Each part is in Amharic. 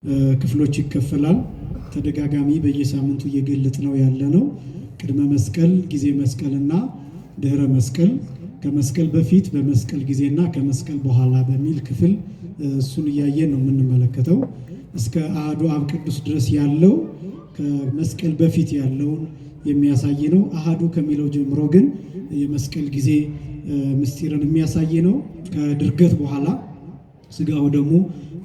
ክፍሎች ይከፈላል። ተደጋጋሚ በየሳምንቱ እየገለጽ ነው ያለነው ቅድመ መስቀል፣ ጊዜ መስቀልና ድህረ መስቀል፣ ከመስቀል በፊት በመስቀል ጊዜና ከመስቀል በኋላ በሚል ክፍል እሱን እያየን ነው የምንመለከተው። እስከ አሐዱ አብ ቅዱስ ድረስ ያለው ከመስቀል በፊት ያለውን የሚያሳይ ነው። አሐዱ ከሚለው ጀምሮ ግን የመስቀል ጊዜ ምስጢርን የሚያሳይ ነው። ከድርገት በኋላ ስጋው ደግሞ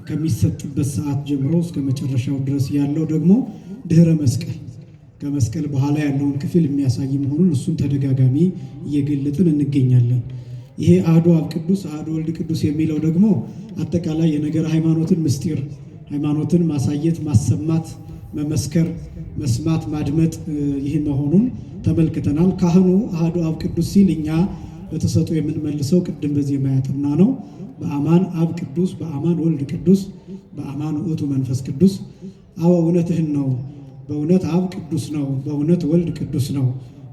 ከሚሰጥበት ሰዓት ጀምሮ እስከ መጨረሻው ድረስ ያለው ደግሞ ድህረ መስቀል ከመስቀል በኋላ ያለውን ክፍል የሚያሳይ መሆኑን እሱን ተደጋጋሚ እየገለጥን እንገኛለን። ይሄ አሐዱ አብ ቅዱስ አሐዱ ወልድ ቅዱስ የሚለው ደግሞ አጠቃላይ የነገር ሃይማኖትን ምስጢር ሃይማኖትን ማሳየት፣ ማሰማት፣ መመስከር፣ መስማት፣ ማድመጥ ይህ መሆኑን ተመልክተናል። ካህኑ አሐዱ አብ ቅዱስ ሲል እኛ በተሰጦ የምንመልሰው ቅድም በዜማ ያጠና ነው። በአማን አብ ቅዱስ፣ በአማን ወልድ ቅዱስ፣ በአማን ውእቱ መንፈስ ቅዱስ። አዎ እውነትህን ነው፣ በእውነት አብ ቅዱስ ነው፣ በእውነት ወልድ ቅዱስ ነው፣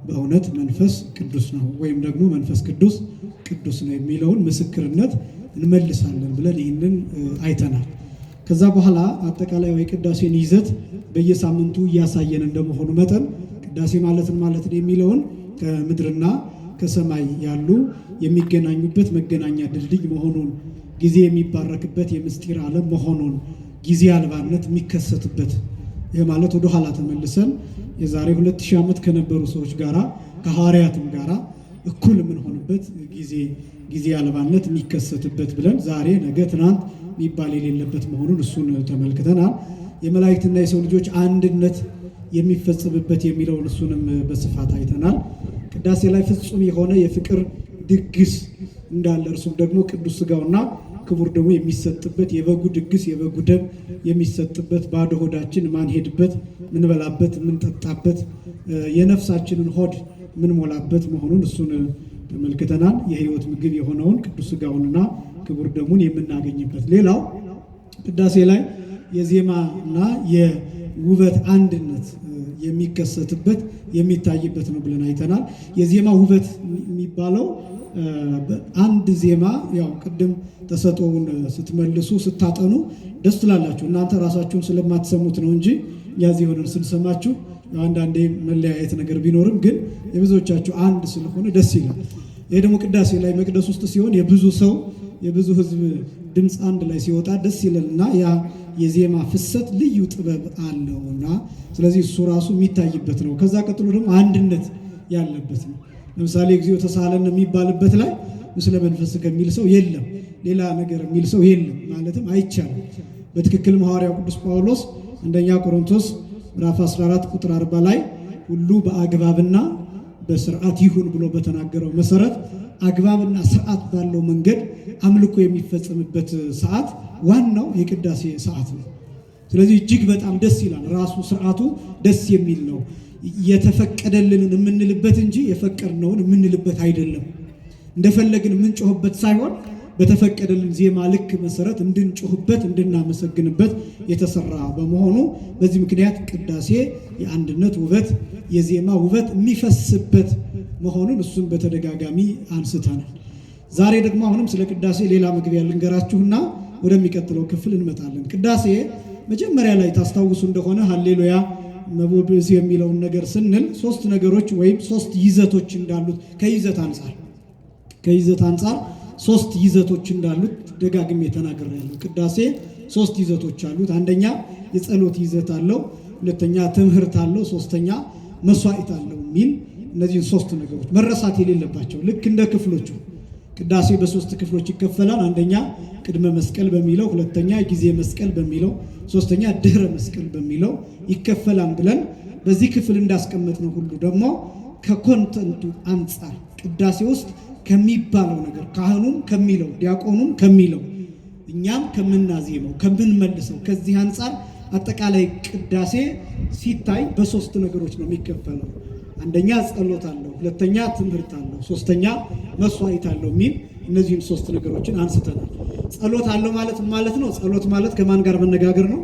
በእውነት መንፈስ ቅዱስ ነው፣ ወይም ደግሞ መንፈስ ቅዱስ ቅዱስ ነው የሚለውን ምስክርነት እንመልሳለን ብለን ይህንን አይተናል። ከዛ በኋላ አጠቃላይ የቅዳሴን ይዘት በየሳምንቱ እያሳየን እንደመሆኑ መጠን ቅዳሴ ማለትን የሚለውን ከምድርና ከሰማይ ያሉ የሚገናኙበት መገናኛ ድልድይ መሆኑን፣ ጊዜ የሚባረክበት የምስጢር ዓለም መሆኑን፣ ጊዜ አልባነት የሚከሰትበት ይህ ማለት ወደ ኋላ ተመልሰን የዛሬ 2000 ዓመት ከነበሩ ሰዎች ጋራ ከሐዋርያትም ጋራ እኩል የምንሆንበት ጊዜ አልባነት የሚከሰትበት ብለን ዛሬ ነገ ትናንት የሚባል የሌለበት መሆኑን እሱን ተመልክተናል። የመላእክትና የሰው ልጆች አንድነት የሚፈጸምበት የሚለውን እሱንም በስፋት አይተናል። ቅዳሴ ላይ ፍጹም የሆነ የፍቅር ድግስ እንዳለ እርሱም ደግሞ ቅዱስ ሥጋውና ክቡር ደግሞ የሚሰጥበት የበጉ ድግስ የበጉ ደም የሚሰጥበት ባዶ ሆዳችን ማንሄድበት ምንበላበት ምንጠጣበት የነፍሳችንን ሆድ ምንሞላበት መሆኑን እሱን ተመልክተናል። የሕይወት ምግብ የሆነውን ቅዱስ ሥጋውንና ክቡር ደሙን የምናገኝበት። ሌላው ቅዳሴ ላይ የዜማና የውበት አንድነት የሚከሰትበት የሚታይበት ነው ብለን አይተናል። የዜማ ውበት የሚባለው አንድ ዜማ ያው ቅድም ተሰጥኦውን ስትመልሱ ስታጠኑ ደስ ትላላችሁ እናንተ ራሳችሁን ስለማትሰሙት ነው እንጂ ያዚህ ሆነን ስንሰማችሁ አንዳንዴ መለያየት ነገር ቢኖርም ግን የብዙዎቻችሁ አንድ ስለሆነ ደስ ይላል። ይሄ ደግሞ ቅዳሴ ላይ መቅደስ ውስጥ ሲሆን የብዙ ሰው የብዙ ሕዝብ ድምፅ አንድ ላይ ሲወጣ ደስ ይላልና ያ የዜማ ፍሰት ልዩ ጥበብ አለውና ስለዚህ እሱ ራሱ የሚታይበት ነው። ከዛ ቀጥሎ ደግሞ አንድነት ያለበት ነው። ለምሳሌ እግዚኦ ተሳሃለነ የሚባልበት ላይ ምስለ መንፈስ ከሚል ሰው የለም፣ ሌላ ነገር የሚል ሰው የለም ማለትም አይቻልም። በትክክልም ሐዋርያው ቅዱስ ጳውሎስ አንደኛ ቆሮንቶስ ምዕራፍ 14 ቁጥር 40 ላይ ሁሉ በአግባብና በስርዓት ይሁን ብሎ በተናገረው መሰረት አግባብና ስርዓት ባለው መንገድ አምልኮ የሚፈጸምበት ሰዓት ዋናው የቅዳሴ ሰዓት ነው። ስለዚህ እጅግ በጣም ደስ ይላል። ራሱ ስርዓቱ ደስ የሚል ነው። የተፈቀደልንን የምንልበት እንጂ የፈቀድነውን የምንልበት አይደለም። እንደፈለግን የምንጮህበት ሳይሆን በተፈቀደልን ዜማ ልክ መሰረት እንድንጮህበት እንድናመሰግንበት የተሰራ በመሆኑ በዚህ ምክንያት ቅዳሴ የአንድነት ውበት የዜማ ውበት የሚፈስበት መሆኑን እሱን በተደጋጋሚ አንስተናል። ዛሬ ደግሞ አሁንም ስለ ቅዳሴ ሌላ መግቢያ ልንገራችሁና ወደሚቀጥለው ክፍል እንመጣለን። ቅዳሴ መጀመሪያ ላይ ታስታውሱ እንደሆነ ሃሌሉያ መቦብዝ የሚለውን ነገር ስንል ሶስት ነገሮች ወይም ሶስት ይዘቶች እንዳሉት ከይዘት አንጻር ሶስት ይዘቶች እንዳሉት ደጋግሜ ተናግሬያለሁ። ቅዳሴ ሶስት ይዘቶች አሉት። አንደኛ የጸሎት ይዘት አለው፣ ሁለተኛ ትምህርት አለው፣ ሶስተኛ መስዋዕት አለው የሚል እነዚህን ሶስት ነገሮች መረሳት የሌለባቸው ልክ እንደ ክፍሎቹ ቅዳሴ በሶስት ክፍሎች ይከፈላል። አንደኛ ቅድመ መስቀል በሚለው፣ ሁለተኛ ጊዜ መስቀል በሚለው፣ ሶስተኛ ድህረ መስቀል በሚለው ይከፈላል ብለን በዚህ ክፍል እንዳስቀመጥነው ሁሉ ደግሞ ከኮንተንቱ አንጻር ቅዳሴ ውስጥ ከሚባለው ነገር ካህኑም ከሚለው ዲያቆኑም ከሚለው እኛም ከምናዜመው ከምንመልሰው ከዚህ አንጻር አጠቃላይ ቅዳሴ ሲታይ በሶስት ነገሮች ነው የሚከፈለው። አንደኛ ጸሎት አለው፣ ሁለተኛ ትምህርት አለው፣ ሶስተኛ መስዋዕት አለው የሚል እነዚህን ሶስት ነገሮችን አንስተናል። ጸሎት አለው ማለት ነው። ጸሎት ማለት ከማን ጋር መነጋገር ነው?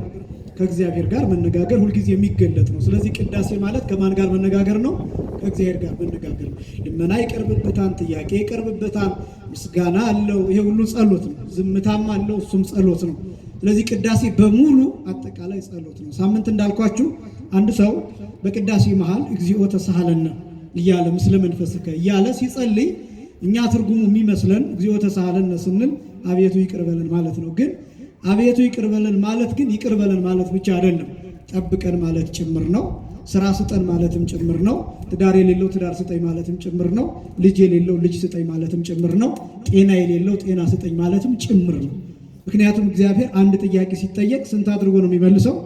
ከእግዚአብሔር ጋር መነጋገር ሁልጊዜ የሚገለጥ ነው። ስለዚህ ቅዳሴ ማለት ከማን ጋር መነጋገር ነው? ከእግዚአብሔር ጋር መነጋገር ነው። ልመና ይቀርብበታል፣ ጥያቄ ይቀርብበታል፣ ምስጋና አለው። ይሄ ሁሉ ጸሎት ነው። ዝምታም አለው፣ እሱም ጸሎት ነው። ስለዚህ ቅዳሴ በሙሉ አጠቃላይ ጸሎት ነው። ሳምንት እንዳልኳችሁ አንድ ሰው በቅዳሴ መሃል እግዚኦ ተሳሃለነ እያለ ምስለ መንፈስከ እያለ ሲጸልይ እኛ ትርጉሙ የሚመስለን እግዚኦ ተሳሃለነ ስንል አቤቱ ይቅር በለን ማለት ነው። ግን አቤቱ ይቅር በለን ማለት ግን ይቅር በለን ማለት ብቻ አይደለም፣ ጠብቀን ማለት ጭምር ነው። ስራ ስጠን ማለትም ጭምር ነው። ትዳር የሌለው ትዳር ስጠኝ ማለትም ጭምር ነው። ልጅ የሌለው ልጅ ስጠኝ ማለትም ጭምር ነው። ጤና የሌለው ጤና ስጠኝ ማለትም ጭምር ነው። ምክንያቱም እግዚአብሔር አንድ ጥያቄ ሲጠየቅ ስንት አድርጎ ነው የሚመልሰው?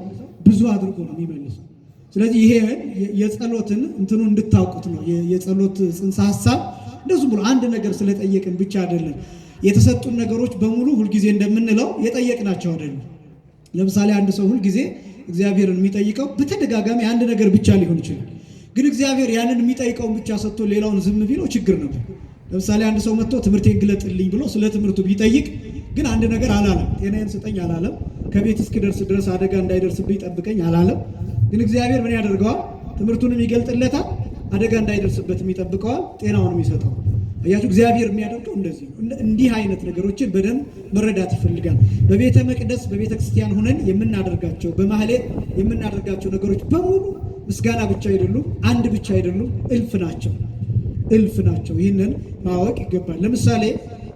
ብዙ አድርጎ ነው የሚመልሰው። ስለዚህ ይሄ የጸሎትን እንትኑ እንድታውቁት ነው። የጸሎት ጽንሰ ሐሳብ እንደዚህ ብሎ አንድ ነገር ስለጠየቅን ብቻ አይደለም። የተሰጡን ነገሮች በሙሉ ሁልጊዜ እንደምንለው የጠየቅናቸው አይደለም። ለምሳሌ አንድ ሰው ሁልጊዜ እግዚአብሔርን የሚጠይቀው በተደጋጋሚ አንድ ነገር ብቻ ሊሆን ይችላል። ግን እግዚአብሔር ያንን የሚጠይቀውን ብቻ ሰጥቶ ሌላውን ዝም ቢለው ችግር ነበር። ለምሳሌ አንድ ሰው መጥቶ ትምህርቴን ግለጥልኝ ብሎ ስለ ትምህርቱ ቢጠይቅ ግን አንድ ነገር አላለም። ጤናዬን ስጠኝ አላለም። ከቤት እስክደርስ ድረስ አደጋ እንዳይደርስብኝ ጠብቀኝ አላለም። ግን እግዚአብሔር ምን ያደርገዋል? ትምህርቱንም ይገልጥለታል፣ አደጋ እንዳይደርስበትም ይጠብቀዋል፣ ጤናውንም ይሰጠዋል። አያችሁ፣ እግዚአብሔር የሚያደርገው እንደዚህ ነው። እንዲህ አይነት ነገሮችን በደንብ መረዳት ይፈልጋል። በቤተ መቅደስ በቤተ ክርስቲያን ሆነን የምናደርጋቸው በማህሌት የምናደርጋቸው ነገሮች በሙሉ ምስጋና ብቻ አይደሉም፣ አንድ ብቻ አይደሉም፣ እልፍ ናቸው። እልፍ ናቸው። ይህንን ማወቅ ይገባል። ለምሳሌ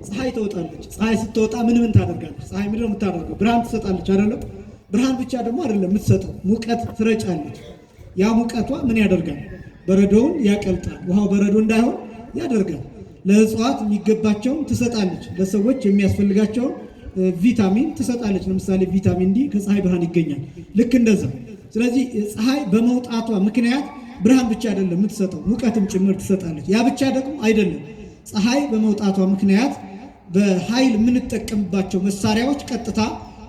ፀሐይ ትወጣለች። ፀሐይ ስትወጣ ምን ታደርጋለች? ፀሐይ ምንድነው የምታደርገው? ብርሃን ትሰጣለች አይደለም? ብርሃን ብቻ ደግሞ አይደለም የምትሰጠው፣ ሙቀት ትረጫለች። ያ ሙቀቷ ምን ያደርጋል? በረዶውን ያቀልጣል። ውሃው በረዶ እንዳይሆን ያደርጋል። ለእጽዋት የሚገባቸውን ትሰጣለች። ለሰዎች የሚያስፈልጋቸውን ቪታሚን ትሰጣለች። ለምሳሌ ቪታሚን ዲ ከፀሐይ ብርሃን ይገኛል። ልክ እንደዛ። ስለዚህ ፀሐይ በመውጣቷ ምክንያት ብርሃን ብቻ አይደለም የምትሰጠው፣ ሙቀትም ጭምር ትሰጣለች። ያ ብቻ ደግሞ አይደለም። ፀሐይ በመውጣቷ ምክንያት በኃይል የምንጠቀምባቸው መሳሪያዎች ቀጥታ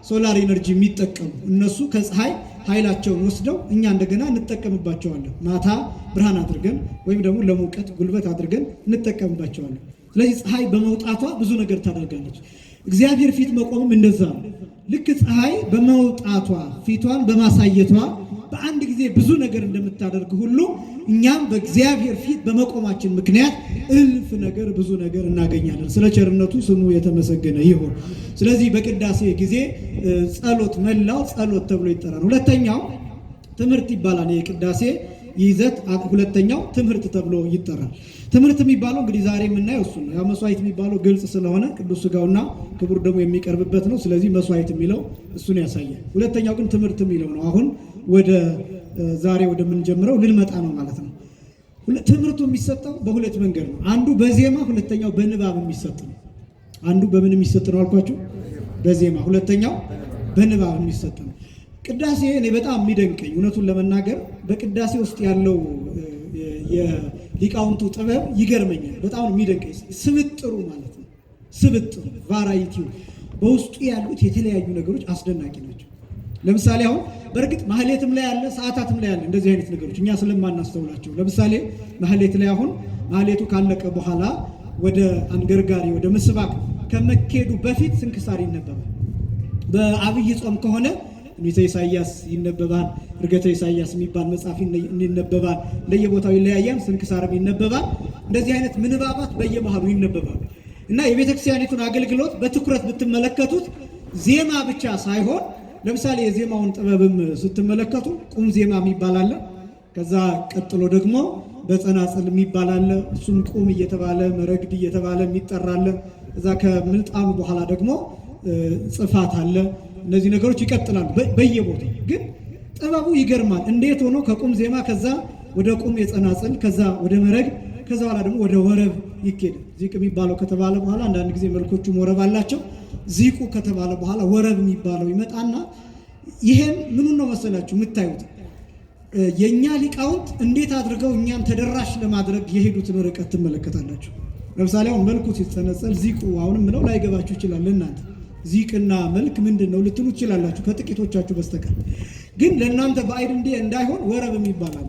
ሶላር ኤነርጂ የሚጠቀሙ እነሱ ከፀሐይ ኃይላቸውን ወስደው እኛ እንደገና እንጠቀምባቸዋለን። ማታ ብርሃን አድርገን ወይም ደግሞ ለሙቀት ጉልበት አድርገን እንጠቀምባቸዋለን። ስለዚህ ፀሐይ በመውጣቷ ብዙ ነገር ታደርጋለች። እግዚአብሔር ፊት መቆምም እንደዛ ነው። ልክ ፀሐይ በመውጣቷ ፊቷን በማሳየቷ በአንድ ጊዜ ብዙ ነገር እንደምታደርግ ሁሉ እኛም በእግዚአብሔር ፊት በመቆማችን ምክንያት እልፍ ነገር ብዙ ነገር እናገኛለን። ስለ ቸርነቱ ስሙ የተመሰገነ ይሁን። ስለዚህ በቅዳሴ ጊዜ ጸሎት፣ መላው ጸሎት ተብሎ ይጠራል። ሁለተኛው ትምህርት ይባላል። የቅዳሴ ይዘት ሁለተኛው ትምህርት ተብሎ ይጠራል። ትምህርት የሚባለው እንግዲህ ዛሬ የምናየው እሱ ነው። ያ መስዋዕት የሚባለው ግልጽ ስለሆነ ቅዱስ ሥጋውና ክቡር ደግሞ የሚቀርብበት ነው። ስለዚህ መስዋዕት የሚለው እሱን ያሳያል። ሁለተኛው ግን ትምህርት የሚለው ነው። አሁን ወደ ዛሬ ወደምንጀምረው ልንመጣ ነው ማለት ነው። ትምህርቱ የሚሰጠው በሁለት መንገድ ነው። አንዱ በዜማ፣ ሁለተኛው በንባብ የሚሰጥ ነው። አንዱ በምን የሚሰጥ ነው አልኳችሁ? በዜማ። ሁለተኛው በንባብ የሚሰጥ ነው። ቅዳሴ እኔ በጣም የሚደንቀኝ እውነቱን ለመናገር በቅዳሴ ውስጥ ያለው የሊቃውንቱ ጥበብ ይገርመኛል። በጣም የሚደንቀኝ ስብጥሩ ማለት ነው። ስብጥሩ ቫራይቲው፣ በውስጡ ያሉት የተለያዩ ነገሮች አስደናቂ ናቸው። ለምሳሌ አሁን በእርግጥ ማህሌትም ላይ ያለ ሰዓታትም ላይ ያለ እንደዚህ አይነት ነገሮች እኛ ስለማናስተውላቸው፣ ለምሳሌ ማህሌት ላይ አሁን ማህሌቱ ካለቀ በኋላ ወደ አንገርጋሪ ወደ ምስባክ ከመኬዱ በፊት ስንክሳር ይነበባል። በአብይ ጾም ከሆነ ትንቢተ ኢሳይያስ ይነበባል። ዕርገተ ኢሳይያስ የሚባል መጽሐፍ ይነበባል። እንደየቦታው ይለያያል። ስንክሳርም ይነበባል። እንደዚህ አይነት ምንባባት በየመሃሉ ይነበባሉ እና የቤተክርስቲያኒቱን አገልግሎት በትኩረት ብትመለከቱት ዜማ ብቻ ሳይሆን ለምሳሌ የዜማውን ጥበብም ስትመለከቱ ቁም ዜማ የሚባል አለ። ከዛ ቀጥሎ ደግሞ በጸናጽል የሚባል አለ። እሱም ቁም እየተባለ መረግድ እየተባለ የሚጠራ አለ። እዛ ከምልጣኑ በኋላ ደግሞ ጽፋት አለ። እነዚህ ነገሮች ይቀጥላሉ በየቦታው። ግን ጥበቡ ይገርማል። እንዴት ሆኖ ከቁም ዜማ ከዛ ወደ ቁም የጸናጽል ከዛ ወደ መረግድ ከዛ በኋላ ደግሞ ወደ ወረብ ይኬዳል። ዚቅ የሚባለው ከተባለ በኋላ አንዳንድ ጊዜ መልኮቹም ወረብ አላቸው። ዚቁ ከተባለ በኋላ ወረብ የሚባለው ይመጣና ይሄን ምኑን ነው መሰላችሁ የምታዩት? የኛ ሊቃውንት እንዴት አድርገው እኛን ተደራሽ ለማድረግ የሄዱትን ርቀት ትመለከታላችሁ። ለምሳሌ አሁን መልኩ ሲጸነጸል ዚቁ አሁንም ምለው ላይገባችሁ ይችላል። እናንተ ዚቅና መልክ ምንድን ነው ልትሉ ትችላላችሁ ከጥቂቶቻችሁ በስተቀር። ግን ለእናንተ ባዕድ እንዳይሆን ወረብ የሚባላል።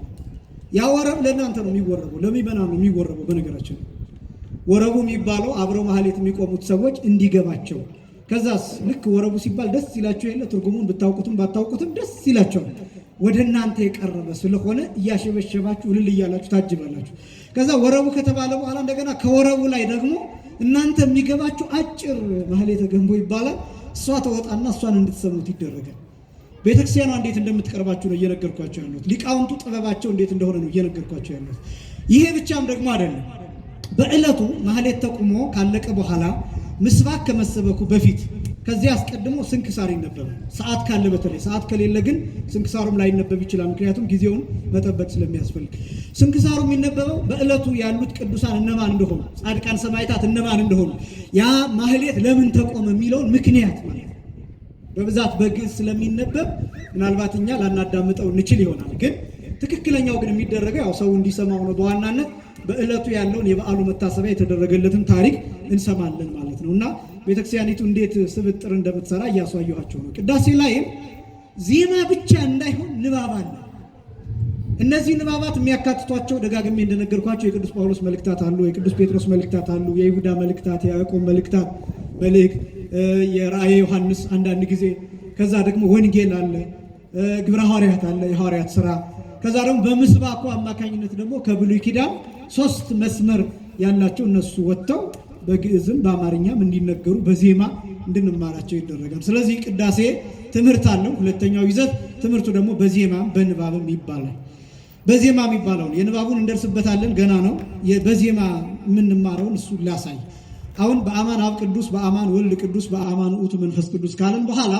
ያ ወረብ ለእናንተ ነው የሚወረበው፣ ለሚመና ነው የሚወረበው። በነገራችን ወረቡ የሚባለው አብረው ማህሌት የሚቆሙት ሰዎች እንዲገባቸው። ከዛስ ልክ ወረቡ ሲባል ደስ ይላቸው የለ ትርጉሙን ብታውቁትም ባታውቁትም ደስ ይላቸዋል። ወደ እናንተ የቀረበ ስለሆነ እያሸበሸባችሁ እልል እያላችሁ ታጅባላችሁ። ከዛ ወረቡ ከተባለ በኋላ እንደገና ከወረቡ ላይ ደግሞ እናንተ የሚገባችሁ አጭር ማህሌተ ገንቦ ይባላል። እሷ ተወጣና እሷን እንድትሰሙት ይደረጋል። ቤተክርስቲያኗ እንዴት እንደምትቀርባችሁ ነው እየነገርኳችሁ ያለሁት። ሊቃውንቱ ጥበባቸው እንዴት እንደሆነ ነው እየነገርኳችሁ ያለሁት። ይሄ ብቻም ደግሞ አይደለም። በዕለቱ ማህሌት ተቁሞ ካለቀ በኋላ ምስባክ ከመሰበኩ በፊት ከዚህ አስቀድሞ ስንክሳር ይነበባል። ሰዓት ካለ በተለይ፣ ሰዓት ከሌለ ግን ስንክሳሩም ላይነበብ ይችላል። ምክንያቱም ጊዜውን መጠበቅ ስለሚያስፈልግ ስንክሳሩ የሚነበበው በዕለቱ ያሉት ቅዱሳን እነማን እንደሆኑ፣ ጻድቃን ሰማዕታት እነማን እንደሆኑ፣ ያ ማህሌት ለምን ተቆመ የሚለውን ምክንያት ማለት ነው። በብዛት በግዕዝ ስለሚነበብ ምናልባት እኛ ላናዳምጠው እንችል ይሆናል። ግን ትክክለኛው ግን የሚደረገው ያው ሰው እንዲሰማው ነው። በዋናነት በዕለቱ ያለውን የበዓሉ መታሰቢያ የተደረገለትን ታሪክ እንሰማለን ማለት ነው። እና ቤተክርስቲያኒቱ እንዴት ስብጥር እንደምትሰራ እያሳየኋቸው ነው። ቅዳሴ ላይም ዜማ ብቻ እንዳይሆን ንባብ አለ። እነዚህ ንባባት የሚያካትቷቸው ደጋግሜ እንደነገርኳቸው የቅዱስ ጳውሎስ መልእክታት አሉ፣ የቅዱስ ጴጥሮስ መልእክታት አሉ፣ የይሁዳ መልእክታት፣ የያዕቆብ መልእክታት መልእክት፣ የራእየ ዮሐንስ አንዳንድ ጊዜ፣ ከዛ ደግሞ ወንጌል አለ፣ ግብረ ሐዋርያት አለ፣ የሐዋርያት ሥራ፣ ከዛ ደግሞ በምስባኩ አማካኝነት ደግሞ ከብሉይ ኪዳን 3 መስመር ያላቸው እነሱ ወጥተው በግዕዝም በአማርኛም እንዲነገሩ በዜማ እንድንማራቸው ይደረጋል። ስለዚህ ቅዳሴ ትምህርት አለው። ሁለተኛው ይዘት ትምህርቱ ደግሞ በዜማም በንባብም ይባላል። በዜማ የሚባለውን የንባቡን እንደርስበታለን፣ ገና ነው። በዜማ የምንማረውን እሱ ላሳይ። አሁን በአማን አብ ቅዱስ፣ በአማን ወልድ ቅዱስ፣ በአማን ውእቱ መንፈስ ቅዱስ ካለን በኋላ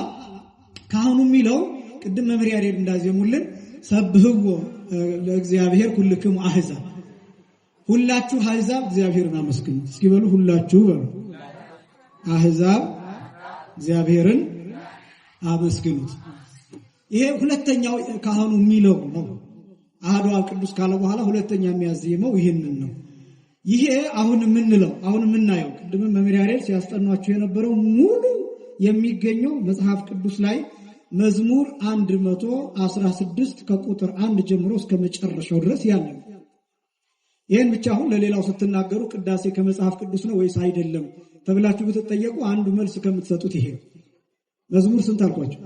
ካህኑ የሚለው ቅድም መምህር ያሬድ እንዳዜሙልን ሰብህዎ ለእግዚአብሔር ኩልክሙ አሕዛብ፣ ሁላችሁ አሕዛብ እግዚአብሔርን አመስግኑት። እስኪ በሉ ሁላችሁ በሉ አሕዛብ እግዚአብሔርን አመስግኑት። ይሄ ሁለተኛው ካህኑ የሚለው ነው። አሐዱ አብ ቅዱስ ካለ በኋላ ሁለተኛ የሚያዜመው ይህንን ነው። ይሄ አሁን የምንለው አሁን የምናየው ቅድም መምህር ያሬድ ሲያስጠኗቸው የነበረው ሙሉ የሚገኘው መጽሐፍ ቅዱስ ላይ መዝሙር 116 ከቁጥር 1 ጀምሮ እስከ መጨረሻው ድረስ ያለ ነው። ይሄን ብቻ አሁን ለሌላው ስትናገሩ ቅዳሴ ከመጽሐፍ ቅዱስ ነው ወይስ አይደለም ተብላችሁ ብትጠየቁ አንዱ መልስ ከምትሰጡት ይሄ መዝሙር ስንት አልኳችሁ?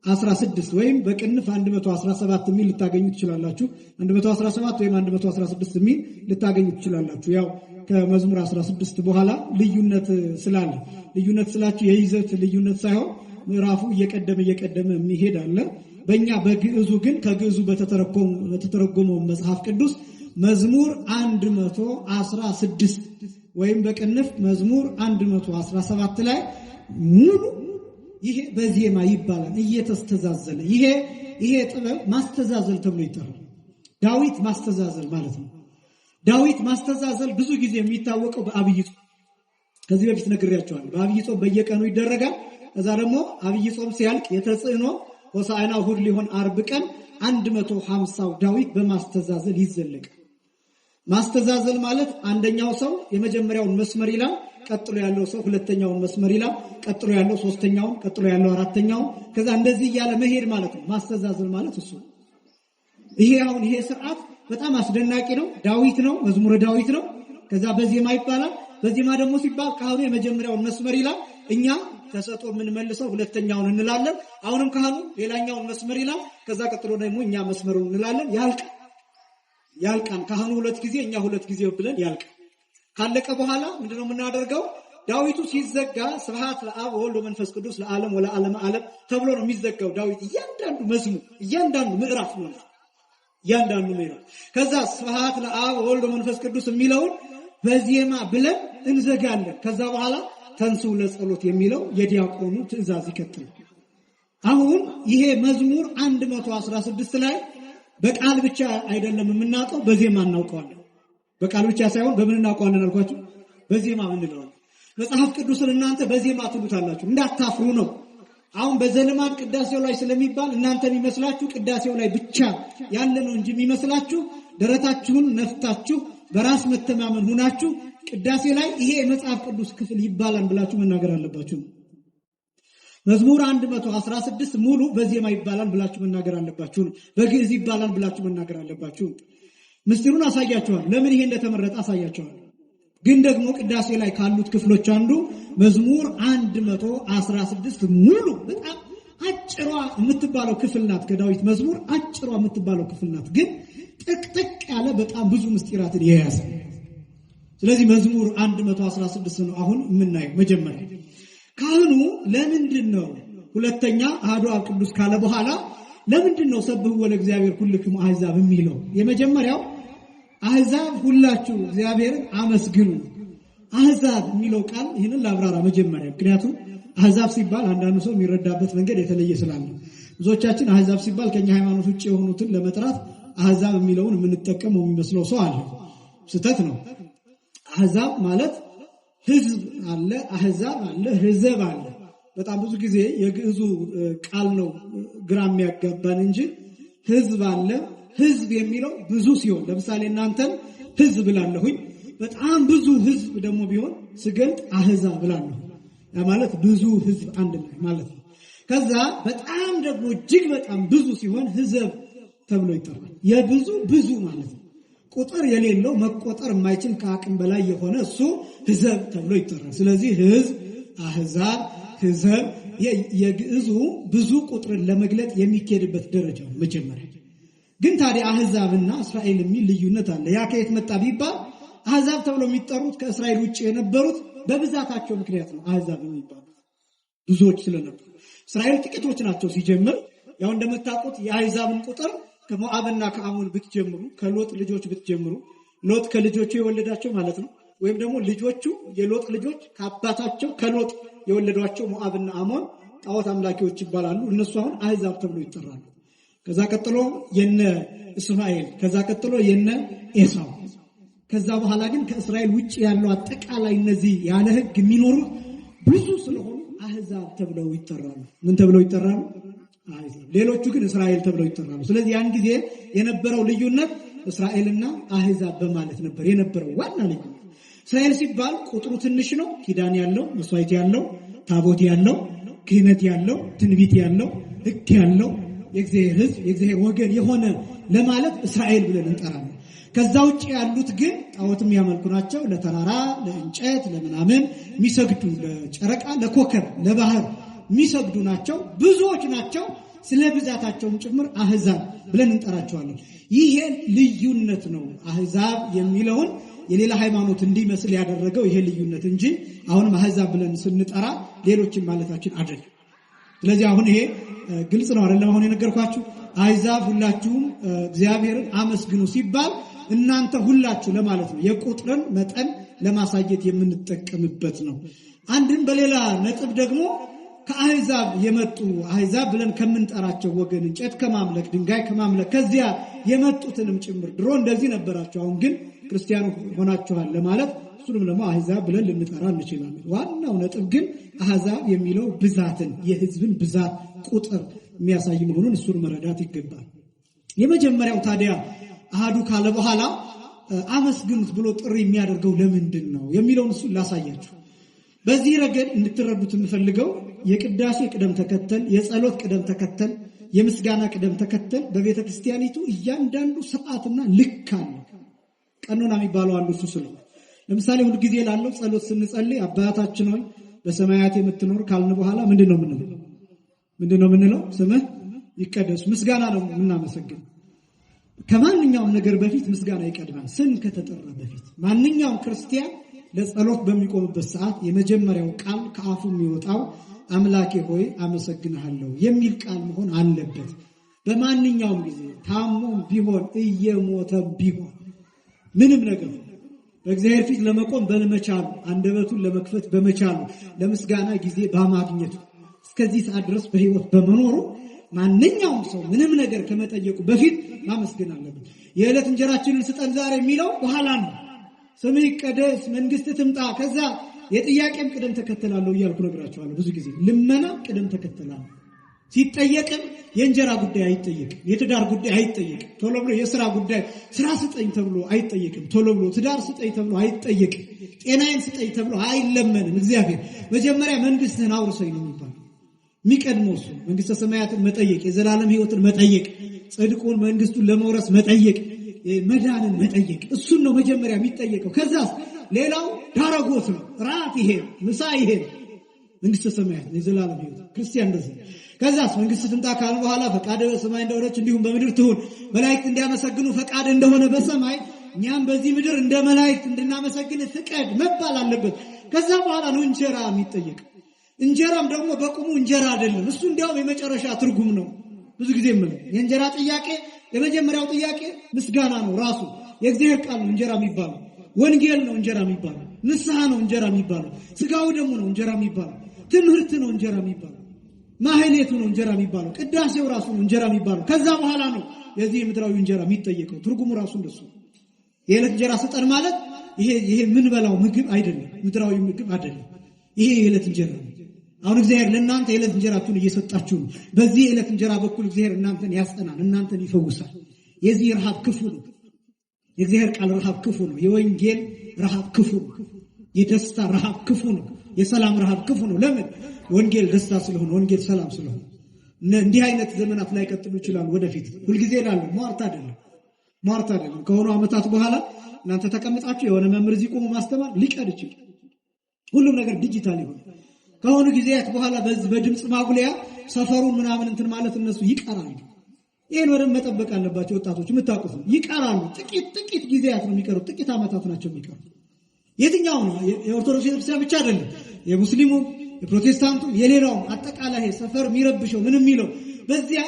116 ወይም በቅንፍ 117 የሚል ልታገኙ ትችላላችሁ። 117 ወይም 116 የሚል ልታገኙ ትችላላችሁ። ያው ከመዝሙር 16 በኋላ ልዩነት ስላለ፣ ልዩነት ስላችሁ የይዘት ልዩነት ሳይሆን ምዕራፉ እየቀደመ የሚሄድ አለ። በእኛ በግዕዙ ግን ከግዕዙ በተተረጎመው መጽሐፍ ቅዱስ መዝሙር 116 ወይም በቅንፍ መዝሙር 117 ላይ ሙሉ ይሄ በዜማ ይባላል። እየተስተዛዘለ ይሄ ጥበብ ማስተዛዘል ተብሎ ይጠራል። ዳዊት ማስተዛዘል ማለት ነው። ዳዊት ማስተዛዘል ብዙ ጊዜ የሚታወቀው በአብይ ጾም፣ ከዚህ በፊት ነግሬያቸዋለሁ። በአብይ ጾም በየቀኑ ይደረጋል። ከዛ ደግሞ አብይ ጾም ሲያልቅ የተጽዕኖ ሆሳዕና እሑድ ሊሆን ዓርብ ቀን 150ው ዳዊት በማስተዛዘል ይዘለቃል። ማስተዛዘል ማለት አንደኛው ሰው የመጀመሪያውን መስመር ይላል፣ ቀጥሎ ያለው ሰው ሁለተኛውን መስመር ይላል፣ ቀጥሎ ያለው ሶስተኛውን፣ ቀጥሎ ያለው አራተኛውን፣ ከዛ እንደዚህ እያለ መሄድ ማለት ነው። ማስተዛዘል ማለት እሱ። ይሄ ስርዓት በጣም አስደናቂ ነው። ዳዊት ነው፣ መዝሙረ ዳዊት ነው። ከዛ በዜማ ይባላል። በዜማ ደግሞ ሲባል ካህኑ የመጀመሪያውን መስመር ይላል፣ እኛ ተሰጥቶ የምንመልሰው ሁለተኛውን እንላለን። አሁንም ካህኑ ሌላኛውን መስመር ይላል፣ ከዛ ቀጥሎ ደግሞ እኛ መስመሩን እንላለን። ያልቃል። ካህኑ 2 ጊዜ እኛ 2 ጊዜ ብለን ያልቃል። ካለቀ በኋላ ምንድነው የምናደርገው? ዳዊቱ ሲዘጋ ስብሐት ለአብ ወወልድ ወመንፈስ ቅዱስ ለዓለም ወለዓለመ ዓለም ተብሎ ነው የሚዘጋው። ዳዊት እያንዳንዱ መዝሙር እያንዳንዱ ምዕራፍ ነው እያንዳንዱ ምዕራፍ። ከዛ ስብሐት ለአብ ወወልድ ወመንፈስ ቅዱስ የሚለውን በዜማ ብለን እንዘጋለን። ከዛ በኋላ ተንሱ ለጸሎት የሚለው የዲያቆኑ ትእዛዝ ይቀጥላል። አሁን ይሄ መዝሙር 116 ላይ በቃል ብቻ አይደለም የምናውቀው፣ በዜማ እናውቀዋለን። በቃል ብቻ ሳይሆን በምን እናውቀዋለን አልኳችሁ? በዜማ እንለዋለን። መጽሐፍ ቅዱስን እናንተ በዜማ ትሉታላችሁ፣ እንዳታፍሩ ነው። አሁን በዘልማድ ቅዳሴው ላይ ስለሚባል እናንተ የሚመስላችሁ ቅዳሴው ላይ ብቻ ያለ ነው እንጂ የሚመስላችሁ ደረታችሁን ነፍታችሁ በራስ መተማመን ሁናችሁ ቅዳሴ ላይ ይሄ የመጽሐፍ ቅዱስ ክፍል ይባላል ብላችሁ መናገር አለባችሁ። መዝሙር 116 ሙሉ በዜማ ይባላል ብላችሁ መናገር አለባችሁ። በግዕዝ ይባላል ብላችሁ መናገር አለባችሁ። ምስጢሩን አሳያችኋል። ለምን ይሄ እንደተመረጠ አሳያችኋል። ግን ደግሞ ቅዳሴ ላይ ካሉት ክፍሎች አንዱ መዝሙር 116 ሙሉ በጣም አጭሯ የምትባለው ክፍል ናት። ከዳዊት መዝሙር አጭሯ የምትባለው ክፍል ናት። ግን ጥቅጥቅ ያለ በጣም ብዙ ምስጢራትን የያዘ። ስለዚህ መዝሙር 116 ነው አሁን የምናየው። መጀመሪያ ካህኑ ለምንድነው ሁለተኛ አሐዱ አብ ቅዱስ ካለ በኋላ ለምንድነው ሰብሑ ለእግዚአብሔር ኩልክሙ አሕዛብ የሚለው? የመጀመሪያው አሕዛብ ሁላችሁ እግዚአብሔርን አመስግኑ። አሕዛብ የሚለው ቃል ይህንን ላብራራ መጀመሪያ። ምክንያቱም አሕዛብ ሲባል አንዳንዱ ሰው የሚረዳበት መንገድ የተለየ ስላለ ብዙዎቻችን አሕዛብ ሲባል ከኛ ሃይማኖት ውጭ የሆኑትን ለመጥራት አሕዛብ የሚለውን የምንጠቀመው የሚመስለው ሰው አለ። ስህተት ነው። አሕዛብ ማለት ህዝብ አለ፣ አሕዛብ አለ፣ ህዝብ አለ። በጣም ብዙ ጊዜ የግዕዙ ቃል ነው ግራ የሚያጋባን እንጂ ህዝብ አለ። ህዝብ የሚለው ብዙ ሲሆን ለምሳሌ እናንተን ህዝብ ብላለሁኝ። በጣም ብዙ ህዝብ ደግሞ ቢሆን ስገልጥ አሕዛብ ብላለሁ። ያ ማለት ብዙ ህዝብ አንድ ላይ ማለት ነው። ከዛ በጣም ደግሞ እጅግ በጣም ብዙ ሲሆን ህዝብ ተብሎ ይጠራል። የብዙ ብዙ ማለት ነው። ቁጥር የሌለው መቆጠር የማይችል ከአቅም በላይ የሆነ እሱ ህዝብ ተብሎ ይጠራል። ስለዚህ ህዝብ፣ አሕዛብ፣ ህዝብ የግዕዙ ብዙ ቁጥርን ለመግለጥ የሚኬድበት ደረጃ ነው መጀመሪያ። ግን ታዲያ አሕዛብና እስራኤል የሚል ልዩነት አለ። ያ ከየት መጣ ቢባል አሕዛብ ተብሎ የሚጠሩት ከእስራኤል ውጭ የነበሩት በብዛታቸው ምክንያት ነው አሕዛብ የሚባሉት ብዙዎች ስለነበሩ። እስራኤል ጥቂቶች ናቸው ሲጀምር። ያው እንደምታውቁት የአሕዛብን ቁጥር ከሞዓብና ከአሞን ብትጀምሩ፣ ከሎጥ ልጆች ብትጀምሩ፣ ሎጥ ከልጆቹ የወለዳቸው ማለት ነው። ወይም ደግሞ ልጆቹ የሎጥ ልጆች ከአባታቸው ከሎጥ የወለዷቸው ሞዓብና አሞን ጣዖት አምላኪዎች ይባላሉ። እነሱ አሁን አሕዛብ ተብሎ ይጠራሉ። ከዛ ቀጥሎ የነ እስማኤል፣ ከዛ ቀጥሎ የነ ኤሳው፣ ከዛ በኋላ ግን ከእስራኤል ውጭ ያለው አጠቃላይ እነዚህ ያለ ሕግ የሚኖሩ ብዙ ስለሆኑ አሕዛብ ተብለው ይጠራሉ። ምን ተብለው ይጠራሉ? አሕዛብ። ሌሎቹ ግን እስራኤል ተብለው ይጠራሉ። ስለዚህ ያን ጊዜ የነበረው ልዩነት እስራኤልና አሕዛብ በማለት ነበር የነበረው ዋና ልዩነት። እስራኤል ሲባል ቁጥሩ ትንሽ ነው። ኪዳን ያለው፣ መስዋዕት ያለው፣ ታቦት ያለው፣ ክህነት ያለው፣ ትንቢት ያለው፣ ሕግ ያለው የእግዚአብሔር ሕዝብ የእግዚአብሔር ወገን የሆነ ለማለት እስራኤል ብለን እንጠራለን። ከዛ ውጭ ያሉት ግን ጣዖት የሚያመልኩ ናቸው። ለተራራ፣ ለእንጨት፣ ለምናምን የሚሰግዱ፣ ለጨረቃ፣ ለኮከብ፣ ለባህር የሚሰግዱ ናቸው። ብዙዎች ናቸው። ስለ ብዛታቸውም ጭምር አሕዛብ ብለን እንጠራቸዋለን። ይሄ ልዩነት ነው አሕዛብ የሚለውን የሌላ ሃይማኖት እንዲመስል ያደረገው ይሄ ልዩነት እንጂ አሁንም አሕዛብ ብለን ስንጠራ ሌሎችን ማለታችን አይደለም። ስለዚህ አሁን ይሄ ግልጽ ነው አይደለም? አሁን የነገርኳችሁ አሕዛብ ሁላችሁም እግዚአብሔርን አመስግኑ ሲባል እናንተ ሁላችሁ ለማለት ነው። የቁጥርን መጠን ለማሳየት የምንጠቀምበት ነው። አንድም በሌላ ነጥብ ደግሞ ከአሕዛብ የመጡ አሕዛብ ብለን ከምንጠራቸው ወገን እንጨት ከማምለክ ድንጋይ ከማምለክ ከዚያ የመጡትንም ጭምር ድሮ እንደዚህ ነበራቸው፣ አሁን ግን ክርስቲያን ሆናችኋል ለማለት እሱንም ደግሞ አሕዛብ ብለን ልንጠራ እንችላለን። ዋናው ነጥብ ግን አሕዛብ የሚለው ብዛትን የሕዝብን ብዛት ቁጥር የሚያሳይ መሆኑን እሱን መረዳት ይገባል። የመጀመሪያው ታዲያ አሐዱ ካለ በኋላ አመስግኑት ብሎ ጥሪ የሚያደርገው ለምንድን ነው የሚለውን እሱን ላሳያችሁ። በዚህ ረገድ እንድትረዱት የምፈልገው የቅዳሴ ቅደም ተከተል፣ የጸሎት ቅደም ተከተል፣ የምስጋና ቅደም ተከተል በቤተ ክርስቲያኒቱ እያንዳንዱ ሰዓትና ልክ አለ። ቀኖና የሚባለው አንዱ እሱ ስለሆነ ለምሳሌ ሁሉ ጊዜ ላለው ጸሎት ስንጸልይ አባታችን ሆይ በሰማያት የምትኖር ካልን በኋላ ምንድነው የምንለው? ስምህ ይቀደስ። ምስጋና ነው የምናመሰግን። ከማንኛውም ነገር በፊት ምስጋና ይቀድማል። ስም ከተጠራ በፊት ማንኛውም ክርስቲያን ለጸሎት በሚቆምበት ሰዓት የመጀመሪያው ቃል ከአፉ የሚወጣው አምላኬ ሆይ አመሰግንሃለሁ የሚል ቃል መሆን አለበት። በማንኛውም ጊዜ ታሞም ቢሆን እየሞተም ቢሆን ምንም ነገር በእግዚአብሔር ፊት ለመቆም በመቻሉ አንደበቱን ለመክፈት በመቻሉ ለምስጋና ጊዜ በማግኘቱ እስከዚህ ሰዓት ድረስ በሕይወት በመኖሩ ማንኛውም ሰው ምንም ነገር ከመጠየቁ በፊት ማመስገን አለበት። የዕለት እንጀራችንን ስጠን ዛሬ የሚለው በኋላ ነው። ስምህ ይቀደስ፣ መንግስት ትምጣ፣ ከዛ የጥያቄም ቅደም ተከተላለው እያልኩ ነግራቸዋለሁ። ብዙ ጊዜ ልመና ቅደም ተከተላለው። ሲጠየቅም የእንጀራ ጉዳይ አይጠየቅም፣ የትዳር ጉዳይ አይጠየቅም። ቶሎ ብሎ የሥራ ጉዳይ ስራ ስጠኝ ተብሎ አይጠየቅም። ቶሎ ብሎ ትዳር ስጠኝ ተብሎ አይጠየቅም። ጤናዬን ስጠኝ ተብሎ አይለመንም። እግዚአብሔር መጀመሪያ መንግስትህን አውርሰኝ ነው የሚባለው። የሚቀድመው እሱ መንግስተ ሰማያትን መጠየቅ፣ የዘላለም ሕይወትን መጠየቅ፣ ጽድቁን መንግስቱን ለመውረስ መጠየቅ፣ መዳንን መጠየቅ፣ እሱን ነው መጀመሪያ የሚጠየቀው። ከዛስ ሌላው ዳረጎት ነው። ራት ይሄ ምሳ ይሄ መንግስተ ሰማያት የዘላለም ሕይወት ክርስቲያን እንደዚህ። ከዛስ መንግስት ትምጣ ካለ በኋላ ፈቃደ በሰማይ እንደሆነች እንዲሁም በምድር ትሁን፣ መላእክት እንዲያመሰግኑ ፈቃድ እንደሆነ በሰማይ እኛም በዚህ ምድር እንደ መላእክት እንድናመሰግን ፍቀድ መባል አለበት። ከዛ በኋላ ነው እንጀራ የሚጠየቅ። እንጀራም ደግሞ በቁሙ እንጀራ አይደለም። እሱ እንዲያውም የመጨረሻ ትርጉም ነው። ብዙ ጊዜ ምን የእንጀራ ጥያቄ የመጀመሪያው ጥያቄ ምስጋና ነው። ራሱ የእግዚአብሔር ቃል ነው እንጀራ የሚባለው። ወንጌል ነው እንጀራ የሚባለው። ንስሐ ነው እንጀራ የሚባለው። ስጋው ደግሞ ነው እንጀራ የሚባለው። ትምህርት ነው እንጀራ የሚባለው። ማህሌቱ ነው እንጀራ የሚባለው። ቅዳሴው ራሱ ነው እንጀራ የሚባለው። ከዛ በኋላ ነው የዚህ ምድራዊ እንጀራ የሚጠየቀው። ትርጉሙ ራሱ እንደሱ። የዕለት እንጀራ ስጠን ማለት ይሄ ምን በላው ምግብ አይደለም፣ ምድራዊ ምግብ አይደለም። ይሄ የዕለት እንጀራ ነው። አሁን እግዚአብሔር ለእናንተ የዕለት እንጀራችሁን እየሰጣችሁ ነው። በዚህ የዕለት እንጀራ በኩል እግዚአብሔር እናንተን ያጸናል፣ እናንተን ይፈውሳል። የዚህ ረሃብ ክፉ ነው። የእግዚአብሔር ቃል ረሃብ ክፉ ነው። የወንጌል ረሃብ ክፉ ነው። የደስታ ረሃብ ክፉ ነው። የሰላም ረሃብ ክፉ ነው። ለምን? ወንጌል ደስታ ስለሆነ፣ ወንጌል ሰላም ስለሆነ። እንዲህ አይነት ዘመናት ላይ ቀጥሉ ይችላል ወደፊት። ሁልጊዜ እላለሁ ሟርት አይደለም። ከሆኑ ዓመታት በኋላ እናንተ ተቀምጣችሁ የሆነ መምህር እዚህ ቆሞ ማስተማር ሊቀር ይችላል። ሁሉም ነገር ዲጂታል ይሆናል። ከሆኑ ጊዜያት በኋላ በድምጽ ማጉሊያ ሰፈሩን ምናምን እንትን ማለት እነሱ ይቀራሉ። ይሄን ወደም መጠበቅ አለባቸው ወጣቶች። የምታውቁት ይቀራሉ። ጥቂት ጊዜያት ነው የሚቀሩት። ጥቂት ዓመታት ናቸው የሚቀሩት። የትኛው ነው? የኦርቶዶክስ ቤተክርስቲያን ብቻ አይደለም፣ የሙስሊሙ፣ የፕሮቴስታንቱ፣ የሌላው አጠቃላይ ሰፈር የሚረብሸው ምን የሚለው በዚያ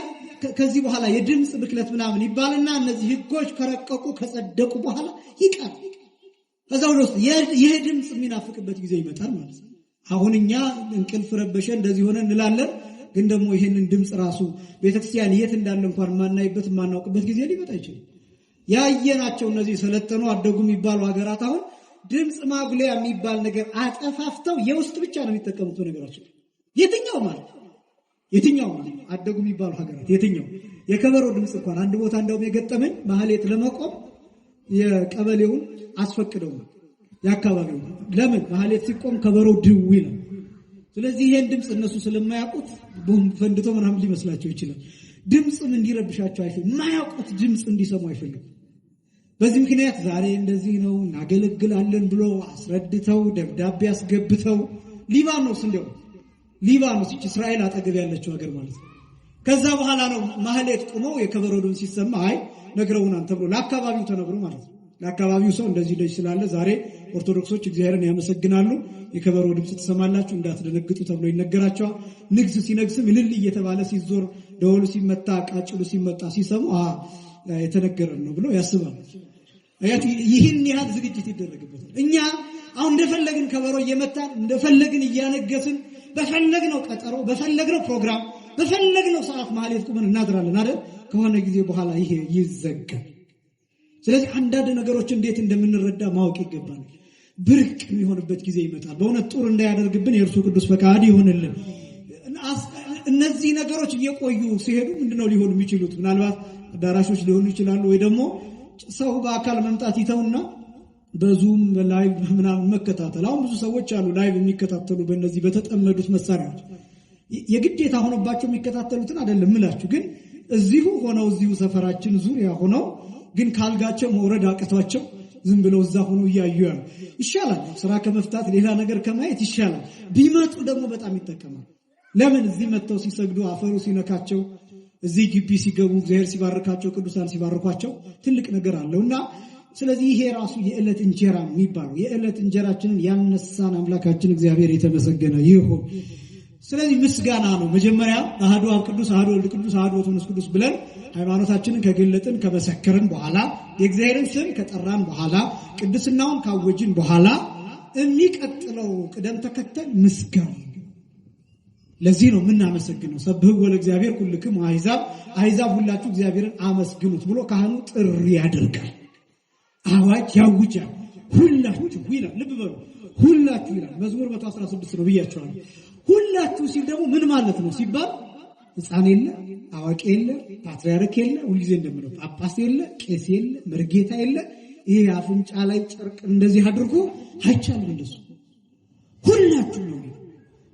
ከዚህ በኋላ የድምጽ ብክለት ምናምን ይባልና እነዚህ ህጎች ከረቀቁ ከጸደቁ በኋላ ይቀራል። ከዛው ውስጥ ይሄ ድምጽ የሚናፍቅበት ጊዜ ይመጣል ማለት ነው። አሁን እኛ እንቅልፍ ረበሸ እንደዚህ ሆነ እንላለን። ግን ደግሞ ይሄንን ድምጽ ራሱ ቤተክርስቲያን የት እንዳለ እንኳን ማናይበት ማናውቅበት ጊዜ ሊመጣ ይችላል። ያየናቸው እነዚህ ሰለጠኑ አደጉ የሚባሉ ሀገራት አሁን ድምጽ ማጉሊያ የሚባል ነገር አጠፋፍተው የውስጥ ብቻ ነው የሚጠቀሙት። ነገራችን የትኛው አደጉ የሚባሉ ሀገራት የትኛው የከበሮ ድምጽ እንኳን አንድ ቦታ እንደውም የገጠመኝ ማህሌት ለመቆም የቀበሌውን አስፈቅደው ነው ያካባቢው። ለምን ማህሌት ሲቆም ከበሮ ድው ይላል። ስለዚህ ይሄን ድምጽ እነሱ ስለማያውቁት ቦምብ ፈንድቶ ምናምን ሊመስላቸው ይችላል። ድምጽም እንዲረብሻቸው አይፈልጉም። የማያውቁት ድምጽ እንዲሰሙ አይፈልጉም። በዚህ ምክንያት ዛሬ እንደዚህ ነው እናገለግላለን ብሎ አስረድተው ደብዳቤ አስገብተው ሊባኖስ እስራኤል አጠገብ ያለችው ሀገር ማለት ነው። ከዛ በኋላ ነው ማህሌት ቆመው የከበሮ ድምጽ ሲሰማ አይ ነግረውናል ተብሎ ለአካባቢው ተነግሮ ማለት ነው። ለአካባቢው ሰው እንደዚህ ደጅ ስላለ ዛሬ ኦርቶዶክሶች እግዚአብሔርን ያመሰግናሉ፣ የከበሮ ድምጽ ትሰማላችሁ እንዳትደነግጡ ተብሎ ይነገራቸዋል። ንግስ ሲነግስም እልል እየተባለ ሲዞር ደወሉ ሲመታ ቃጭሉ ሲመጣ ሲሰሙ የተነገረን ነው ብሎ ያስባሉ። ይህን ያህል ዝግጅት ይደረግበታል። እኛ አሁን እንደፈለግን ከበሮ እየመታን እንደፈለግን እያነገስን በፈለግነው ቀጠሮ በፈለግነው ፕሮግራም በፈለግነው ሰዓት ማህሌት ቁመን እናድራለን አይደል? ከሆነ ጊዜ በኋላ ይሄ ይዘጋል። ስለዚህ አንዳንድ ነገሮች እንዴት እንደምንረዳ ማወቅ ይገባል። ብርቅ የሚሆንበት ጊዜ ይመጣል። በእውነት ጦር እንዳያደርግብን የእርሱ ቅዱስ ፈቃድ ይሆንልን። እነዚህ ነገሮች እየቆዩ ሲሄዱ ምንድነው ሊሆኑ የሚችሉት? ምናልባት አዳራሾች ሊሆኑ ይችላሉ፣ ወይ ደግሞ ሰው በአካል መምጣት ይተውና በዙም በላይቭ ምናምን መከታተል። አሁን ብዙ ሰዎች አሉ ላይቭ የሚከታተሉ በእነዚህ በተጠመዱት መሳሪያዎች። የግዴታ ሆነባቸው የሚከታተሉትን አይደለም እምላችሁ፣ ግን እዚሁ ሆነው እዚሁ ሰፈራችን ዙሪያ ሆነው ግን ካልጋቸው መውረድ አቅቷቸው ዝም ብለው እዛ ሆኖ እያዩ ያሉ ይሻላል። ስራ ከመፍታት ሌላ ነገር ከማየት ይሻላል። ቢመጡ ደግሞ በጣም ይጠቀማል። ለምን እዚህ መጥተው ሲሰግዱ አፈሩ ሲነካቸው፣ እዚህ ግቢ ሲገቡ እግዚአብሔር ሲባርካቸው፣ ቅዱሳን ሲባርኳቸው ትልቅ ነገር አለውና ስለዚህ ይሄ ራሱ የዕለት እንጀራ የሚባለው የዕለት እንጀራችንን ያነሳን አምላካችን እግዚአብሔር የተመሰገነ ይሁን። ስለዚህ ምስጋና ነው። መጀመሪያ አሐዱ አብ ቅዱስ፣ አሐዱ ወልድ ቅዱስ፣ አሐዱ መንፈስ ቅዱስ ብለን ሃይማኖታችንን ከገለጥን ከመሰከርን በኋላ የእግዚአብሔርን ስም ከጠራን በኋላ ቅድስናውን ካወጅን በኋላ የሚቀጥለው ቅደም ተከተል ምስጋና። ለዚህ ነው የምናመሰግነው። ሰብሕዎ ለእግዚአብሔር ኩልክሙ አሕዛብ ሁላችሁ እግዚአብሔርን አመስግኑት ብሎ ካህኑ ጥሪ ያደርጋል። አዋጅ ያውጃል። ሁላችሁ ይላል። ልብ በሉ ሁላችሁ ይላል። መዝሙር 116 ነው ብያቸዋለሁ። ሁላችሁ ሲል ደግሞ ምን ማለት ነው ሲባል ሕፃን የለ፣ አዋቂ የለ፣ ፓትርያርክ የለ፣ ሁልጊዜ እንደምለው ጳጳስ የለ፣ ቄስ የለ፣ መርጌታ የለ። ይሄ አፍንጫ ላይ ጨርቅ እንደዚህ አድርጎ አይቻልም። እንደሱ ሁላችሁ ነው።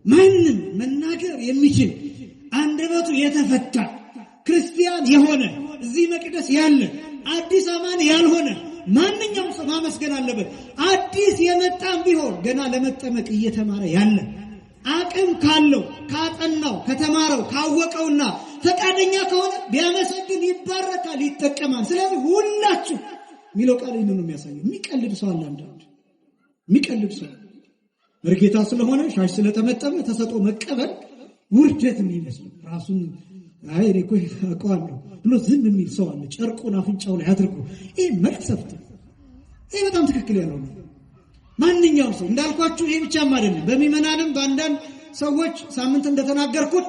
ማንም መናገር የሚችል አንደበቱ የተፈታ ክርስቲያን የሆነ እዚህ መቅደስ ያለ አዲስ አማን ያልሆነ ማንኛውም ሰው ማመስገን አለበት። አዲስ የመጣም ቢሆን ገና ለመጠመቅ እየተማረ ያለ አቅም ካለው ካጠናው ከተማረው ካወቀውና ፈቃደኛ ከሆነ ቢያመሰግን ይባረካል፣ ይጠቀማል። ስለዚህ ሁላችሁ የሚለው ቃል ይሄን ነው የሚያሳየው። የሚቀልድ ሰው አለ፣ አንዳንድ የሚቀልድ ሰው መርጌታ ስለሆነ ሻሽ ስለተመጠመ ተሰጥኦ መቀበል ውርደት የሚመስል ራሱን አይ እኔ እኮ አውቀዋለሁ ብሎ ዝም የሚል ሰው አለ። ጨርቁን አፍንጫው ላይ አድርጎ ይሄ መቅሰፍት፣ ይሄ በጣም ትክክል ያልሆነ ማንኛውም ሰው እንዳልኳችሁ ይሄ ብቻም አይደለም። በሚመናንም በአንዳንድ ሰዎች ሳምንት እንደተናገርኩት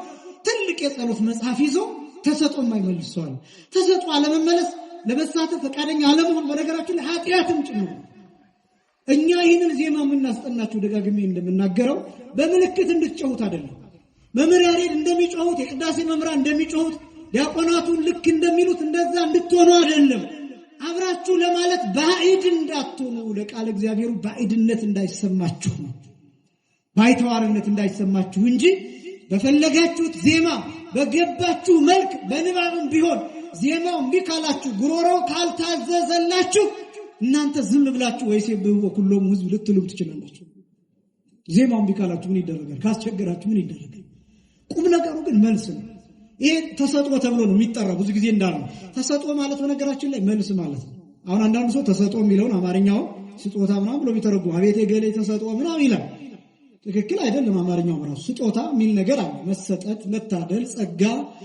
ትልቅ የጸሎት መጽሐፍ ይዞ ተሰጥኦ የማይመልስ ሰው አለ። ተሰጥኦ አለመመለስ ለመሳተፍ ፈቃደኛ አለመሆን በነገራችን ላይ ኃጢአትም ጭምር። እኛ ይህንን ዜማ የምናስጠናችሁ ደጋግሜ እንደምናገረው በምልክት እንድትጮሁት አይደለም። መምህር ያሬድ እንደሚጮሁት የቅዳሴ መምህራን እንደሚጮሁት ዲያቆናቱን ልክ እንደሚሉት እንደዛ እንድትሆኑ አይደለም። አብራችሁ ለማለት ባዕድ እንዳትሆኑ፣ ለቃለ እግዚአብሔሩ ባዕድነት እንዳይሰማችሁ ነው፣ ባይተዋርነት እንዳይሰማችሁ እንጂ በፈለጋችሁት ዜማ በገባችሁ መልክ በንባብም ቢሆን ዜማው እምቢ ካላችሁ ጉሮሮ ካልታዘዘላችሁ እናንተ ዝም ብላችሁ ወይስ በኩሎም ህዝብ ልትሉም ትችላላችሁ። ዜማው እምቢ ካላችሁ ምን ይደረጋል? ካስቸገራችሁ ምን ይደረጋል? ቁም ነገሩ ግን መልስ ነው። ይሄ ተሰጥኦ ተብሎ ነው የሚጠራው። ብዙ ጊዜ እንዳለው ተሰጥኦ ማለት በነገራችን ላይ መልስ ማለት ነው። አሁን አንዳንድ ሰው ተሰጥኦ የሚለውን አማርኛው ስጦታ ምናምን ብሎ ቢተረጉም አቤት የገሌ ተሰጥኦ ምናምን ይላል። ትክክል አይደለም። አማርኛው ራሱ ስጦታ የሚል ነገር አለ። መሰጠት፣ መታደል፣ ጸጋ፣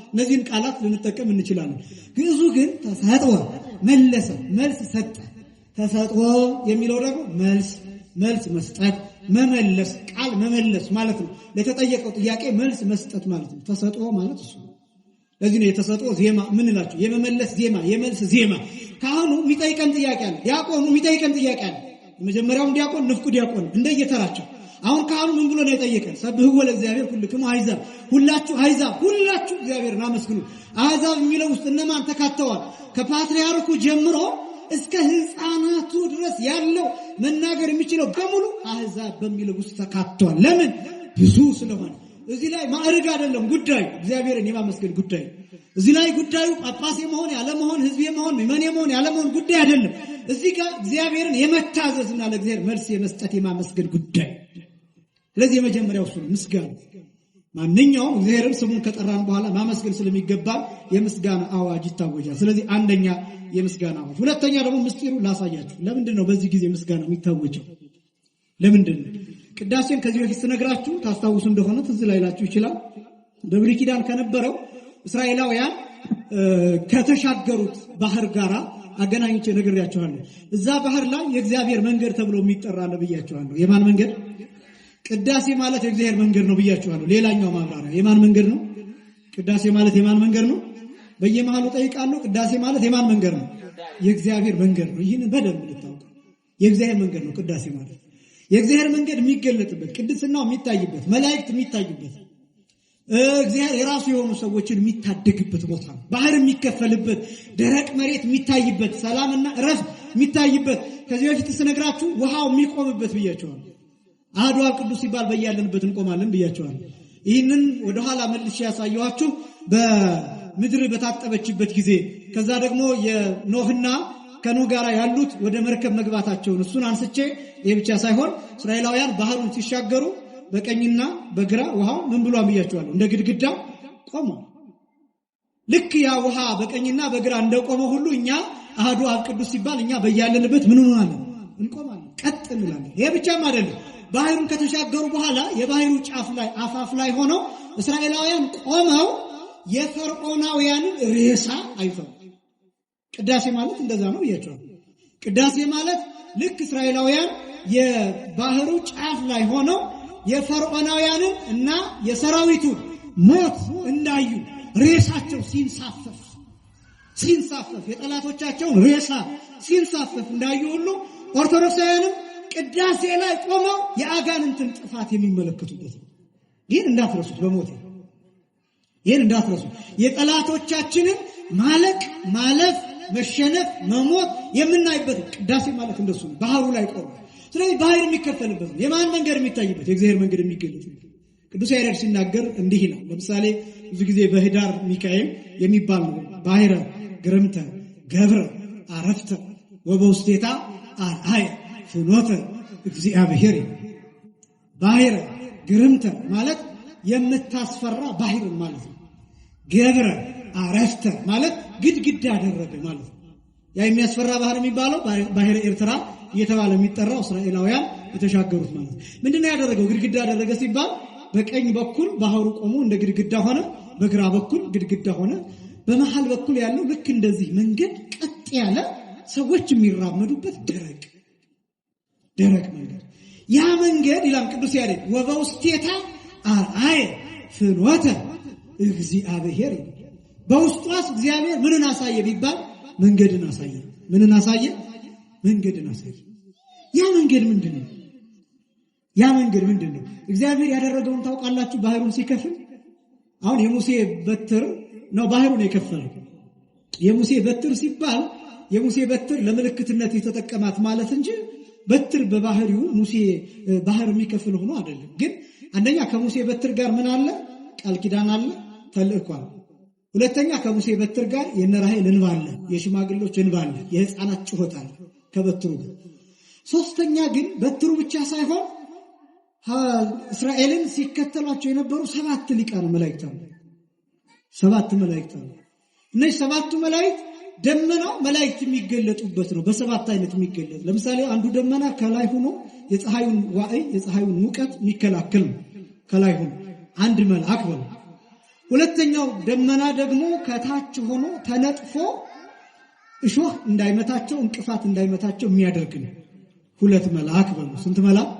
እነዚህን ቃላት ልንጠቀም እንችላለን። ግዕዙ ግን ተሰጥኦ መለሰ፣ መልስ ሰጠ። ተሰጥኦ የሚለው ደግሞ መልስ መስጠት፣ መመለስ፣ ቃል መመለስ ማለት ነው። ለተጠየቀው ጥያቄ መልስ መስጠት ማለት ነው። ተሰጥኦ ማለት እሱ። ለዚህ ነው የተሰጥኦ ዜማ ምን እላችሁ? የመመለስ ዜማ፣ የመልስ ዜማ። ካህኑ የሚጠይቀን ጥያቄ አለ። ዲያቆኑ የሚጠይቀን ጥያቄ አለ። የመጀመሪያው ዲያቆን ንፍቁ ዲያቆን እንደየተራቸው። አሁን ካህኑ ምን ብሎ ነው የጠየቀን? ሰብሕዎ ለእግዚአብሔር ኩልክሙ አሕዛብ፣ ሁላችሁ አሕዛብ ሁላችሁ እግዚአብሔርን አመስግኑ። አሕዛብ የሚለው ውስጥ እነማን ተካተዋል? ከፓትርያርኩ ጀምሮ እስከ ሕፃናቱ ድረስ ያለው መናገር የሚችለው በሙሉ አሕዛብ በሚለው ውስጥ ተካተዋል። ለምን? ብዙ ስለሆነ። እዚህ ላይ ማዕረግ አይደለም ጉዳዩ፣ እግዚአብሔርን የማመስገን ጉዳይ። እዚህ ላይ ጉዳዩ ጳጳስ የመሆን ያለመሆን፣ ሕዝብ የመሆን ምእመን የመሆን ያለመሆን ጉዳይ አይደለም። እዚህ ጋር እግዚአብሔርን የመታዘዝና ለእግዚአብሔር መልስ የመስጠት የማመስገን ጉዳይ። ስለዚህ የመጀመሪያው እሱ ነው፣ ምስጋና። ማንኛውም እግዚአብሔርን ስሙን ከጠራን በኋላ ማመስገን ስለሚገባ የምስጋና አዋጅ ይታወጃል። ስለዚህ አንደኛ የምስጋና አዋጅ። ሁለተኛ ደግሞ ምስጢሩ ላሳያችሁ። ለምንድን ነው በዚህ ጊዜ ምስጋና የሚታወጀው? ለምንድን ነው? ቅዳሴን ከዚህ በፊት ስነግራችሁ ታስታውሱ እንደሆነ ትዝ ላይላችሁ ይችላል። በብሉይ ኪዳን ከነበረው እስራኤላውያን ከተሻገሩት ባህር ጋራ አገናኝቼ ነግሬያችኋለሁ። እዛ ባህር ላይ የእግዚአብሔር መንገድ ተብሎ የሚጠራ ነው ብያችኋለሁ። የማን መንገድ? ቅዳሴ ማለት የእግዚአብሔር መንገድ ነው ብያችኋለሁ። ሌላኛው ማብራሪያ የማን መንገድ ነው? ቅዳሴ ማለት የማን መንገድ ነው? በየመሃሉ ጠይቃለሁ። ቅዳሴ ማለት የማን መንገድ ነው? የእግዚአብሔር መንገድ ነው። ይህንን በደንብ ልታውቁ። የእግዚአብሔር መንገድ ነው ቅዳሴ ማለት። የእግዚአብሔር መንገድ የሚገለጥበት፣ ቅድስናው የሚታይበት፣ መላእክት የሚታዩበት፣ እግዚአብሔር የራሱ የሆኑ ሰዎችን የሚታደግበት ቦታ ነው። ባህር የሚከፈልበት፣ ደረቅ መሬት የሚታይበት፣ ሰላምና እረፍት የሚታይበት። ከዚህ በፊት ስነግራችሁ ውሃው የሚቆምበት ብያችኋለሁ። አሐዱ አብ ቅዱስ ሲባል በያለንበት እንቆማለን ብያችኋለሁ። ይህንን ወደ ኋላ መልሼ ያሳየኋችሁ በምድር በታጠበችበት ጊዜ፣ ከዛ ደግሞ የኖህና ከኖህ ጋር ያሉት ወደ መርከብ መግባታቸውን እሱን አንስቼ፣ ይሄ ብቻ ሳይሆን እስራኤላውያን ባህሩን ሲሻገሩ በቀኝና በግራ ውሃው ምን ብሎ ብያችኋለሁ? እንደ ግድግዳ ቆመ። ልክ ያ ውሃ በቀኝና በግራ እንደቆመ ሁሉ እኛ አሐዱ አብ ቅዱስ ሲባል እኛ በያለንበት ምን እንሆናለን? እንቆማለን፣ ቀጥ እንላለን። ይሄ ብቻም አይደለም። ባህሩን ከተሻገሩ በኋላ የባህሩ ጫፍ ላይ አፋፍ ላይ ሆነው እስራኤላውያን ቆመው የፈርዖናውያንን ሬሳ አይተው። ቅዳሴ ማለት እንደዛ ነው ብያቸዋል። ቅዳሴ ማለት ልክ እስራኤላውያን የባህሩ ጫፍ ላይ ሆነው የፈርዖናውያንን እና የሰራዊቱን ሞት እንዳዩ ሬሳቸው ሲንሳፈፍ የጠላቶቻቸውን ሬሳ ሲንሳፈፍ እንዳዩ ሁሉ ኦርቶዶክሳውያንም ቅዳሴ ላይ ቆመው የአጋንንትን ጥፋት የሚመለከቱበት ነው። ይህን እንዳትረሱት፣ በሞት ይህን እንዳትረሱት። የጠላቶቻችንን ማለፍ፣ መሸነፍ፣ መሞት የምናይበት ቅዳሴ ማለት እንደሱ ነው። ባህሩ ላይ ቆመው። ስለዚህ ባህር የሚከፈልበት ነው። የማን መንገድ የሚታይበት? የእግዚአብሔር መንገድ የሚገለጥበት። ቅዱስ ያሬድ ሲናገር እንዲህ ይላል። ለምሳሌ ብዙ ጊዜ በህዳር ሚካኤል የሚባል ነው። ባህረ ግርምተ ገብረ አረፍተ ወበውስቴታ አርአየ ፍኖተ እግዚአብሔር። ባህረ ግርምተ ማለት የምታስፈራ ባህር ማለት ነው። ገብረ አረፍተ ማለት ግድግዳ አደረገ ማለት ነው። ያ የሚያስፈራ ባህር የሚባለው ባህረ ኤርትራ እየተባለ የሚጠራው እስራኤላውያን የተሻገሩት ማለት ምንድነው ያደረገው? ግድግዳ አደረገ ሲባል በቀኝ በኩል ባህሩ ቆሞ እንደ ግድግዳ ሆነ፣ በግራ በኩል ግድግዳ ሆነ። በመሃል በኩል ያለው ልክ እንደዚህ መንገድ ቀጥ ያለ ሰዎች የሚራመዱበት ደረቅ መንገድ። ያ መንገድ ይላል ቅዱስ ያሬድ ወበውስቴታ አርአየ ፍኖተ እግዚአብሔር። በውስጧስ እግዚአብሔር ምንን አሳየ ቢባል መንገድን አሳየ። ምንን አሳየ? መንገድን አሳየ። ያ መንገድ ምንድነው? ያ መንገድ ምንድነው? እግዚአብሔር ያደረገውን ታውቃላችሁ? ባህሩን ሲከፍል አሁን የሙሴ በትር ነው ባህሩን የከፈለው። የሙሴ በትር ሲባል የሙሴ በትር ለምልክትነት የተጠቀማት ማለት እንጂ በትር በባህሪው ሙሴ ባህር የሚከፍል ሆኖ አይደለም። ግን አንደኛ ከሙሴ በትር ጋር ምን አለ? ቃል ኪዳን አለ፣ ተልእኮ አለ። ሁለተኛ ከሙሴ በትር ጋር የነራሄል እንባ አለ፣ የሽማግሌዎች እንባ አለ፣ የህፃናት ጩኸት አለ ከበትሩ ጋር። ሶስተኛ ግን በትሩ ብቻ ሳይሆን እስራኤልን ሲከተሏቸው የነበሩ 7 ሊቃነ መላእክት አሉ። 7 መላእክት አሉ። እነዚህ 7ቱ መላእክት ደመናው መላእክት የሚገለጡበት ነው። በ7 አይነት የሚገለጥ። ለምሳሌ አንዱ ደመና ከላይ ሆኖ የፀሐዩን ዋዕይ የፀሐዩን ሙቀት የሚከላከል ነው። ከላይ ሆኖ አንድ መልአክ ነው። ሁለተኛው ደመና ደግሞ ከታች ሆኖ ተነጥፎ እሾህ እንዳይመታቸው እንቅፋት እንዳይመታቸው የሚያደርግ ነው። 2 መልአክ ነው። ስንት መልአክ?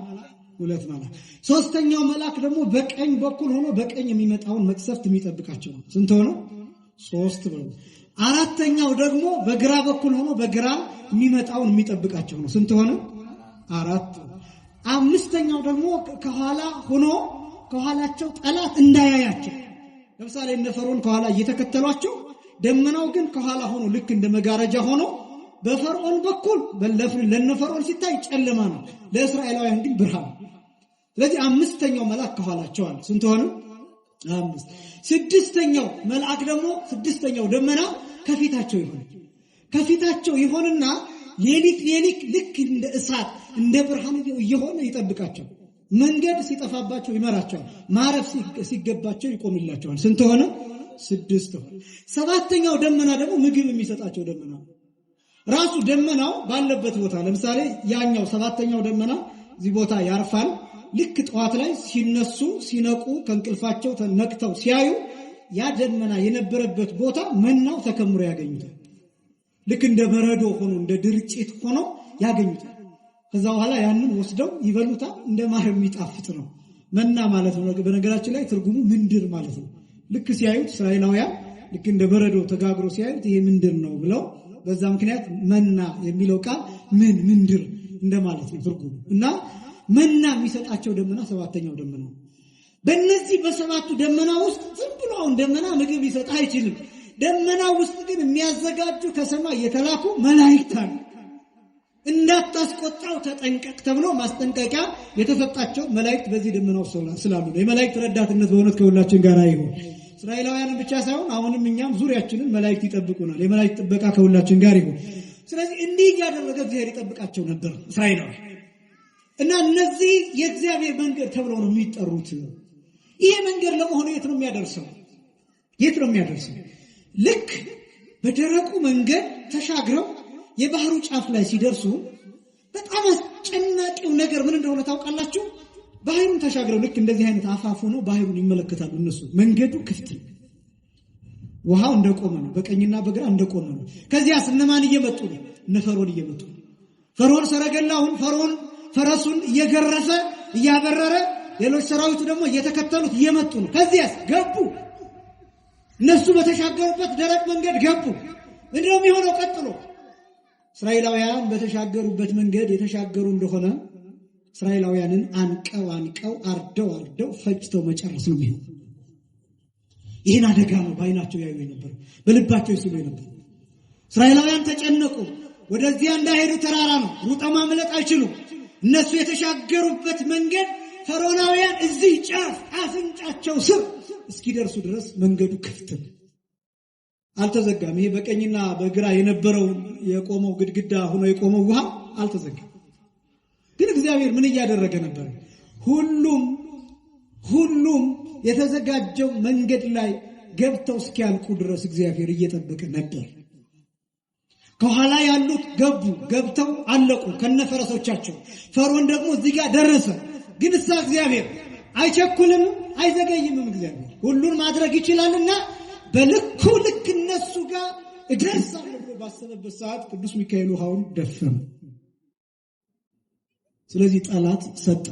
2 መልአክ። ሶስተኛው መልአክ ደግሞ በቀኝ በኩል ሆኖ በቀኝ የሚመጣውን መቅሰፍት የሚጠብቃቸው ነው። ስንት ሆኖ? 3 ነው። አራተኛው ደግሞ በግራ በኩል ሆኖ በግራ የሚመጣውን የሚጠብቃቸው ነው። ስንት ሆነ? 4። አምስተኛው ደግሞ ከኋላ ሆኖ ከኋላቸው ጠላት እንዳያያቸው። ለምሳሌ እነ ፈርዖን ከኋላ እየተከተሏቸው ደመናው ግን ከኋላ ሆኖ ልክ እንደ መጋረጃ ሆኖ በፈርዖን በኩል ለነፈርዖን ሲታይ ጨለማ ነው፣ ለእስራኤላውያን ግን ብርሃን። ስለዚህ አምስተኛው መልአክ ከኋላቸው አለ። ስንት ሆነ? 5። ስድስተኛው መልአክ ደግሞ ስድስተኛው ደመና ከፊታቸው ይሆን። ከፊታቸው ይሆንና ሌሊት ልክ እንደ እሳት እንደ ብርሃን እየሆነ ይጠብቃቸው። መንገድ ሲጠፋባቸው ይመራቸዋል። ማረፍ ሲገባቸው ይቆምላቸዋል። ስንት ሆነ? 6 ሆነ። 7ኛው ደመና ደግሞ ምግብ የሚሰጣቸው ደመና ራሱ ደመናው ባለበት ቦታ ለምሳሌ ያኛው 7ኛው ደመና እዚህ ቦታ ያርፋል። ልክ ጠዋት ላይ ሲነሱ ሲነቁ ከእንቅልፋቸው ተነቅተው ሲያዩ ያ ደመና የነበረበት ቦታ መናው ተከምሮ ያገኙታል። ልክ እንደ በረዶ ሆኖ እንደ ድርጭት ሆኖ ያገኙታል። ከዛ በኋላ ያንን ወስደው ይበሉታል። እንደ ማር የሚጣፍጥ ነው መና ማለት ነው። በነገራችን ላይ ትርጉሙ ምንድር ማለት ነው። ልክ ሲያዩት እስራኤላውያን ልክ እንደ በረዶ ተጋግሮ ሲያዩት ይሄ ምንድር ነው ብለው በዛ ምክንያት መና የሚለው ቃል ምንድር እንደማለት ነው ትርጉሙ። እና መና የሚሰጣቸው ደመና 7ኛው ደመና ነው። በእነዚህ በ7ቱ ደመና ውስጥ ዝም ብሎ ደመና ምግብ ሊሰጥ አይችልም። ደመና ውስጥ ግን የሚያዘጋጁ ከሰማይ የተላኩ መላእክት አሉ። እንዳታስቆጣው ተጠንቀቅ ተብሎ ማስጠንቀቂያ የተሰጣቸው መላእክት በዚህ ደመናው ስላሉ ነው። የመላእክት ረዳትነት በእውነት ከሁላችን ጋር ይሁን። እስራኤላውያንን ብቻ ሳይሆን አሁንም እኛም ዙሪያችንን መላእክት ይጠብቁናል። የመላእክት ጥበቃ ከሁላችን ጋር ይሁን። ስለዚህ እንዲህ እያደረገ እግዚአብሔር ይጠብቃቸው ነበር እስራኤላውያን። እና እነዚህ የእግዚአብሔር መንገድ ተብለው ነው የሚጠሩት። ይሄ መንገድ ለመሆኑ የት ነው የሚያደርሰው? የት ነው የሚያደርሰው? ልክ በደረቁ መንገድ ተሻግረው የባህሩ ጫፍ ላይ ሲደርሱ በጣም አስጨናቂው ነገር ምን እንደሆነ ታውቃላችሁ? ባህሩን ተሻግረው ልክ እንደዚህ አይነት አፋፍ ሆነው ባህሩን ይመለከታሉ። እነሱ መንገዱ ክፍት ነው። ውሃው እንደቆመ ነው። በቀኝና በግራ እንደቆመ ነው። ከዚያስ እነማን እየመጡ ነው? እነ ፈርዖን እየመጡ ነው። ፈርዖን ሰረገላውን ፈረሱን እየገረፈ እያበረረ ሌሎች ሰራዊቱ ደግሞ እየተከተሉት እየመጡ ነው። ከዚያስ ገቡ። እነሱ በተሻገሩበት ደረቅ መንገድ ገቡ። ምንድነው የሚሆነው ቀጥሎ? እስራኤላውያን በተሻገሩበት መንገድ የተሻገሩ እንደሆነ እስራኤላውያንን አንቀው አርደው ፈጅተው መጨረስ ነው የሚሆነው። ይህን አደጋ ነው በዓይናቸው ያዩ ነበር፣ በልባቸው ይስሉ ነበር። እስራኤላውያን ተጨነቁ። ወደዚያ እንዳይሄዱ ተራራ ነው፣ ሩጠው ማምለጥ አይችሉም። እነሱ የተሻገሩበት መንገድ ፈርዖናውያን እዚህ ጫፍ አፍንጫቸው ስር እስኪደርሱ ድረስ መንገዱ ክፍት ነው፣ አልተዘጋም። ይሄ በቀኝና በግራ የነበረው የቆመው ግድግዳ ሆኖ የቆመው ውሃ አልተዘጋም። ግን እግዚአብሔር ምን እያደረገ ነበር? ሁሉም የተዘጋጀው መንገድ ላይ ገብተው እስኪያልቁ ድረስ እግዚአብሔር እየጠበቀ ነበር። ከኋላ ያሉት ገብተው አለቁ ከነፈረሶቻቸው። ፈርዖን ደግሞ እዚህ ጋር ደረሰ። ግን እግዚአብሔር አይቸኩልም አይዘገይም። እግዚአብሔር ሁሉን ማድረግ ይችላልና በልኩ ልክ እነሱ ጋር እደርሳለሁ ብሎ ባሰበበት ሰዓት ቅዱስ ሚካኤል ውሃውን ደፈነ። ስለዚህ ጠላት ሰጠ።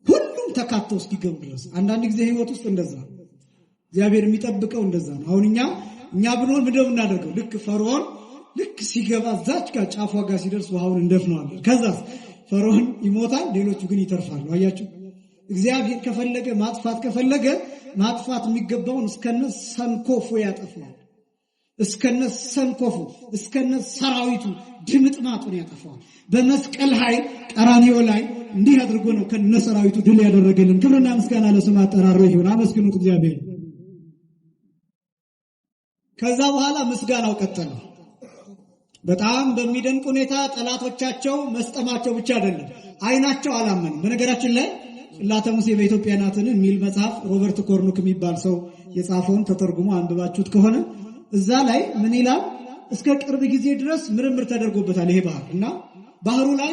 ሁሉም ተካተው እስኪገቡ ድረስ። አንዳንድ ጊዜ ህይወት ውስጥ እንደዛ እግዚአብሔር የሚጠብቀው እንደዛ ነው። አሁን እኛ ብንሆን ምንድነው እናደርገው? ልክ ፈርዖን ልክ ሲገባ ዛች ጋር ጫፏ ጋር ሲደርስ ውሃውን እንደፍነዋለን። ከዛ ፈርዖን ይሞታል፣ ሌሎቹ ግን ይተርፋሉ። አያችሁ፣ እግዚአብሔር ከፈለገ ከፈለገ ማጥፋት የሚገባውን እስከነ ሰንኮፉ ያጠፋዋል። እስከነ ሰንኮፉ እስከነ ሰራዊቱ ድምጥማጡን ያጠፋዋል። በመስቀል ኃይል ቀራንዮ ላይ እንዲህ አድርጎ ነው ከነ ሰራዊቱ ድል ያደረገልን። ክብርና ምስጋና ለስሙ አጠራሩ ይሁን። አመስግኑት እግዚአብሔር። ከዛ በኋላ ምስጋናው ቀጠለ። በጣም በሚደንቅ ሁኔታ ጠላቶቻቸው መስጠማቸው ብቻ አይደለም፣ አይናቸው አላመንም። በነገራችን ላይ ጽላተ ሙሴ በኢትዮጵያ ናትን የሚል መጽሐፍ ሮበርት ኮርኑክ የሚባል ሰው የጻፈውን ተተርጉሞ አንብባችሁት ከሆነ እዛ ላይ ምን ይላል? እስከ ቅርብ ጊዜ ድረስ ምርምር ተደርጎበታል ይሄ ባህር እና ባህሩ ላይ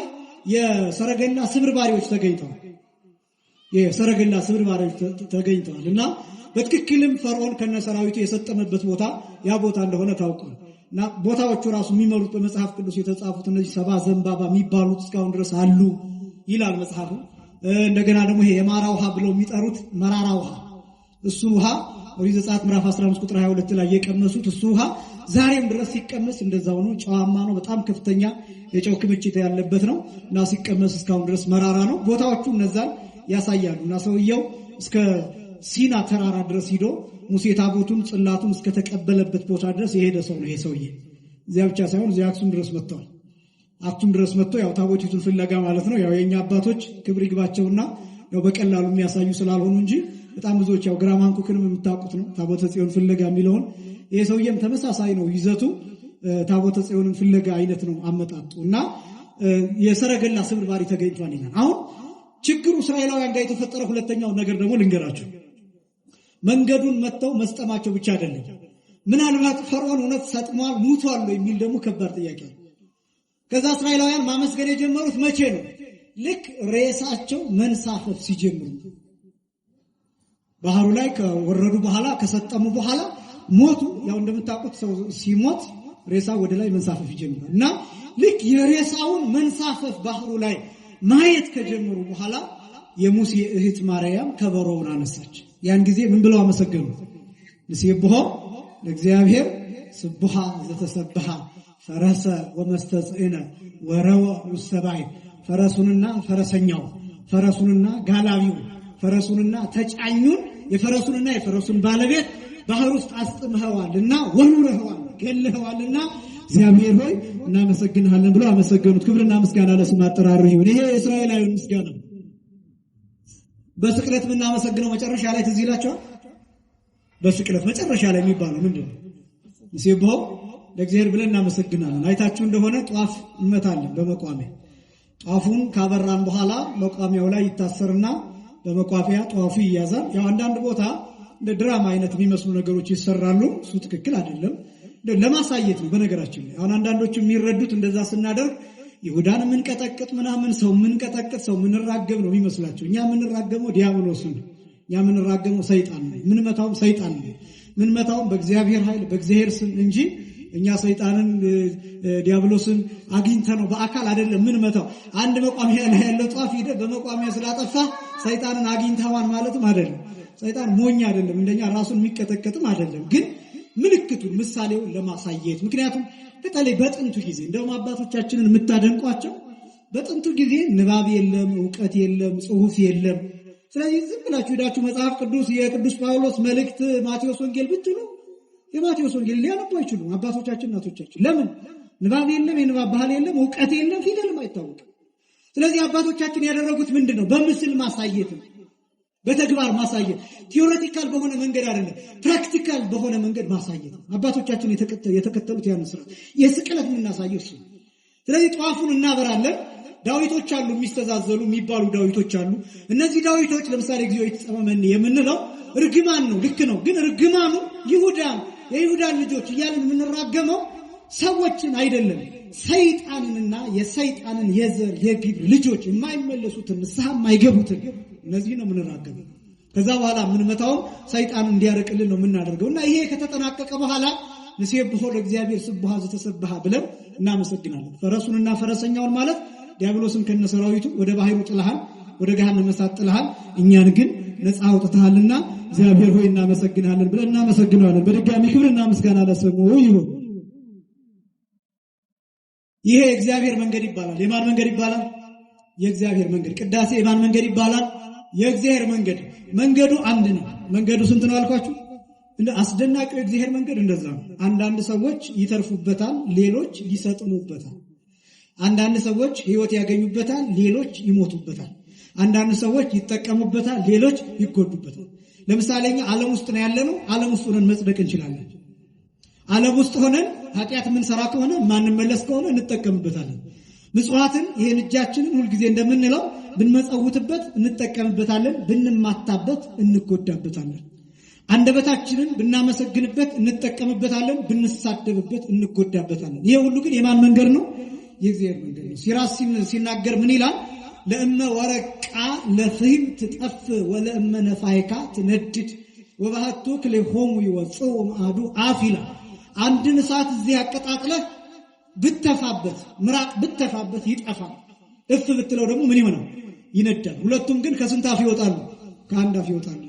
የሰረገላ ስብርባሪዎች ተገኝተዋል እና በትክክልም ፈርዖን ከነሰራዊቱ የሰጠመበት ቦታ ያ ቦታ እንደሆነ ታውቋል። እና ቦታዎቹ ራሱ የሚመሩት በመጽሐፍ ቅዱስ የተጻፉት እነዚህ 70 ዘንባባ የሚባሉት እስካሁን ድረስ አሉ ይላል መጽሐፉ። እንደገና ደግሞ ይሄ የማራ ውሃ ብለው የሚጠሩት መራራ ውሃ፣ እሱን ውሃ ኦሪት ዘጸአት ምዕራፍ 15 ቁጥር 22 ላይ የቀመሱት እሱ ውሃ ዛሬም ድረስ ሲቀመስ እንደዛው ነው። ጨዋማ ነው። በጣም ከፍተኛ የጨው ክምችት ያለበት ነው እና ሲቀመስ እስካሁን ድረስ መራራ ነው። ቦታዎቹ እነዛን ያሳያሉ። እና ሰውየው እስከ ሲና ተራራ ድረስ ሄዶ ሙሴ ታቦቱን ጽላቱን እስከ ተቀበለበት ቦታ ድረስ የሄደ ሰው ነው ይሄ ሰውዬ። እዚያ ብቻ ሳይሆን እዚያ አክሱም ድረስ መጥቷል። አክሱም ድረስ መጥቶ ያው ታቦቲቱን ፍለጋ ማለት ነው። ያው የኛ አባቶች ክብር ይግባቸውና ያው በቀላሉ የሚያሳዩ ስላልሆኑ እንጂ በጣም ብዙዎች ያው ግራማ አንኩክንም የምታውቁት ነው ታቦተ ጽዮን ፍለጋ የሚለውን። ይሄ ሰውዬም ተመሳሳይ ነው ይዘቱ፣ ታቦተ ጽዮንን ፍለጋ አይነት ነው አመጣጡ እና የሰረገላ ስብርባሪ ተገኝቷል ይላል። አሁን ችግሩ እስራኤላውያን ጋር የተፈጠረ ሁለተኛው ነገር ደግሞ ልንገራቸው። መንገዱን መተው መስጠማቸው ብቻ አይደለም። ምናልባት ፈርዖን እውነት ሰጥሟል ሙቷል የሚል ደግሞ ከባድ ጥያቄ ነው። ከዛ እስራኤላውያን ማመስገን የጀመሩት መቼ ነው? ልክ ሬሳቸው መንሳፈፍ ሲጀምሩ፣ ባህሩ ላይ ከወረዱ በኋላ ከሰጠሙ በኋላ ሞቱ። ያው እንደምታውቁት ሰው ሲሞት ሬሳ ወደ ላይ መንሳፈፍ ይጀምራል እና ልክ የሬሳውን መንሳፈፍ ባህሩ ላይ ማየት ከጀመሩ በኋላ የሙሴ እህት ማርያም ከበሮውን አነሳች። ያን ጊዜ ምን ብለው አመሰገኑ? ንስብሖ ለእግዚአብሔር ስብሐ ዘተሰብሐ ፈረሰ ወመስተጽእነ ወረወ ውስተ ባሕር። ፈረሱንና ፈረሰኛው፣ ፈረሱንና ጋላቢው፣ ፈረሱንና ተጫኙን፣ የፈረሱንና የፈረሱን ባለቤት ባህር ውስጥ አስጥመኸዋልና ወኑረኸዋል፣ ገለኸዋልና እግዚአብሔር ሆይ እናመሰግንሃለን ብለው አመሰገኑት። ክብርና ምስጋና ለስሙ አጠራሩ ይሁን። ይሄ የእስራኤላዊ ምስጋና ነው። በስቅለት የምናመሰግነው መጨረሻ ላይ ትዝ ይላችኋል። በስቅለት መጨረሻ ላይ የሚባለው ምንድነው? ንስብሖ ለእግዚአብሔር ብለን እናመሰግናለን። አይታችሁ እንደሆነ ጧፍ እንመታለን በመቋሚያ። ጧፉን ካበራን በኋላ መቋሚያው ላይ ይታሰርና በመቋሚያ ጧፉ ይያዛል። ያው አንዳንድ ቦታ እንደ ድራማ አይነት የሚመስሉ ነገሮች ይሰራሉ። እሱ ትክክል አይደለም፣ ለማሳየት ነው። በነገራችን ላይ አሁን አንዳንዶቹ የሚረዱት እንደዛ ስናደርግ ይሁዳን የምንቀጠቅጥ ምናምን ሰው የምንቀጠቅጥ ሰው የምንራገም ነው የሚመስላቸው። እኛ የምንራገመው ዲያብሎስን ነው። እኛ የምንራገመው ሰይጣን ነው። የምንመታውም ሰይጣን ነው። የምንመታውም በእግዚአብሔር ኃይል በእግዚአብሔር ስም እንጂ እኛ ሰይጣንን ዲያብሎስን አግኝተ ነው በአካል አይደለም የምንመታው። አንድ መቋሚያ ላይ ያለው ጧፍ ሄደ በመቋሚያ ስላጠፋ ሰይጣንን አግኝተዋን ማለትም አይደለም። ሰይጣን ሞኝ አይደለም፣ እንደኛ ራሱን የሚቀጠቀጥም አይደለም። ግን ምልክቱን ምሳሌውን ለማሳየት ምክንያቱም በተለይ በጥንቱ ጊዜ እንደውም አባቶቻችንን የምታደንቋቸው በጥንቱ ጊዜ ንባብ የለም፣ ዕውቀት የለም፣ ጽሑፍ የለም። ስለዚህ ዝም ብላችሁ ሄዳችሁ መጽሐፍ ቅዱስ የቅዱስ ጳውሎስ መልእክት ማቴዎስ ወንጌል ብትሉ የማቴዎስ ወንጌል ሊያነቡ አይችሉም አባቶቻችን እናቶቻችን። ለምን? ንባብ የለም፣ የንባብ ባህል የለም፣ ዕውቀት የለም፣ ፊደልም አይታወቅም። ስለዚህ አባቶቻችን ያደረጉት ምንድነው? በምስል ማሳየት ነው፣ በተግባር ማሳየት። ቲዮሬቲካል በሆነ መንገድ አይደለም፣ ፕራክቲካል በሆነ መንገድ ማሳየት ነው። አባቶቻችን የተከተሉት ያን ስራ የስቅለት የምናሳየው እሱ። ስለዚህ ጧፉን እናበራለን። ዳዊቶች አሉ፣ የሚስተዛዘሉ የሚባሉ ዳዊቶች አሉ። እነዚህ ዳዊቶች ለምሳሌ እግዚኦ ይትጸመመኒ የምንለው እርግማን ነው፣ ልክ ነው። ግን እርግማኑ የይሁዳን ልጆች እያልን የምንራገመው ሰዎችን አይደለም ሰይጣንንና የሰይጣንን የዘር የግብር ልጆች የማይመለሱትን ንስሐ የማይገቡትን እነዚህ ነው የምንራገበው። ከዛ በኋላ የምንመታው ሰይጣን እንዲያርቅልን ነው የምናደርገውና ይሄ ከተጠናቀቀ በኋላ ንሴብሖ ለእግዚአብሔር ስብሐ ዘተሰብሐ ብለን እናመሰግናለን። ፈረሱንና ፈረሰኛውን ማለት ዲያብሎስን ከነሰራዊቱ ወደ ባህሩ ጥለሃል፣ ወደ ገሃነመ እሳት ጥለሃል፣ እኛን ግን ነፃ አውጥተሃልና እግዚአብሔር ሆይ እናመሰግናለን ብለን እናመሰግናለን። በድጋሚ ክብርና ምስጋና ለስሙ ይሁን። ይሄ የእግዚአብሔር መንገድ ይባላል። የማን መንገድ ይባላል? የእግዚአብሔር መንገድ። ቅዳሴ የማን መንገድ ይባላል? የእግዚአብሔር መንገድ። መንገዱ አንድ ነው። መንገዱ ስንት ነው አልኳችሁ? እንደ አስደናቂው የእግዚአብሔር መንገድ እንደዛ ነው። አንዳንድ ሰዎች ይተርፉበታል፣ ሌሎች ይሰጥሙበታል። አንዳንድ ሰዎች ሕይወት ያገኙበታል፣ ሌሎች ይሞቱበታል። አንዳንድ ሰዎች ይጠቀሙበታል፣ ሌሎች ይጎዱበታል። ለምሳሌ እኛ ዓለም ውስጥ ነው ያለነው። ዓለም ውስጥ ሆነን መጽደቅ እንችላለን። ዓለም ውስጥ ሆነን ኃጢአት የምንሰራ ከሆነ ማንመለስ ከሆነ እንጠቀምበታለን። ምጽዋትን ይሄን እጃችንን ሁልጊዜ እንደምንለው ብንመጸውትበት እንጠቀምበታለን፣ ብንማታበት እንጎዳበታለን። አንደበታችንን ብናመሰግንበት እንጠቀምበታለን፣ ብንሳደብበት እንጎዳበታለን። ይሄ ሁሉ ግን የማን መንገድ ነው? የእግዚአብሔር መንገድ ነው። ሲራስ ሲናገር ምን ይላል? ለእመ ወረቃ ለፍህም ትጠፍ ወለእመ ነፋይካ ትነድድ ወባህቱ ክልሆሙ ይወጽኡ ማዱ አፊላ። አንድን እሳት እዚህ ያቀጣጥለህ ብተፋበት ምራቅ ብተፋበት ይጠፋል። እፍ ብትለው ደግሞ ምን ይሆናል? ይነዳል። ሁለቱም ግን ከስንት አፍ ይወጣሉ? ከአንድ አፍ ይወጣሉ።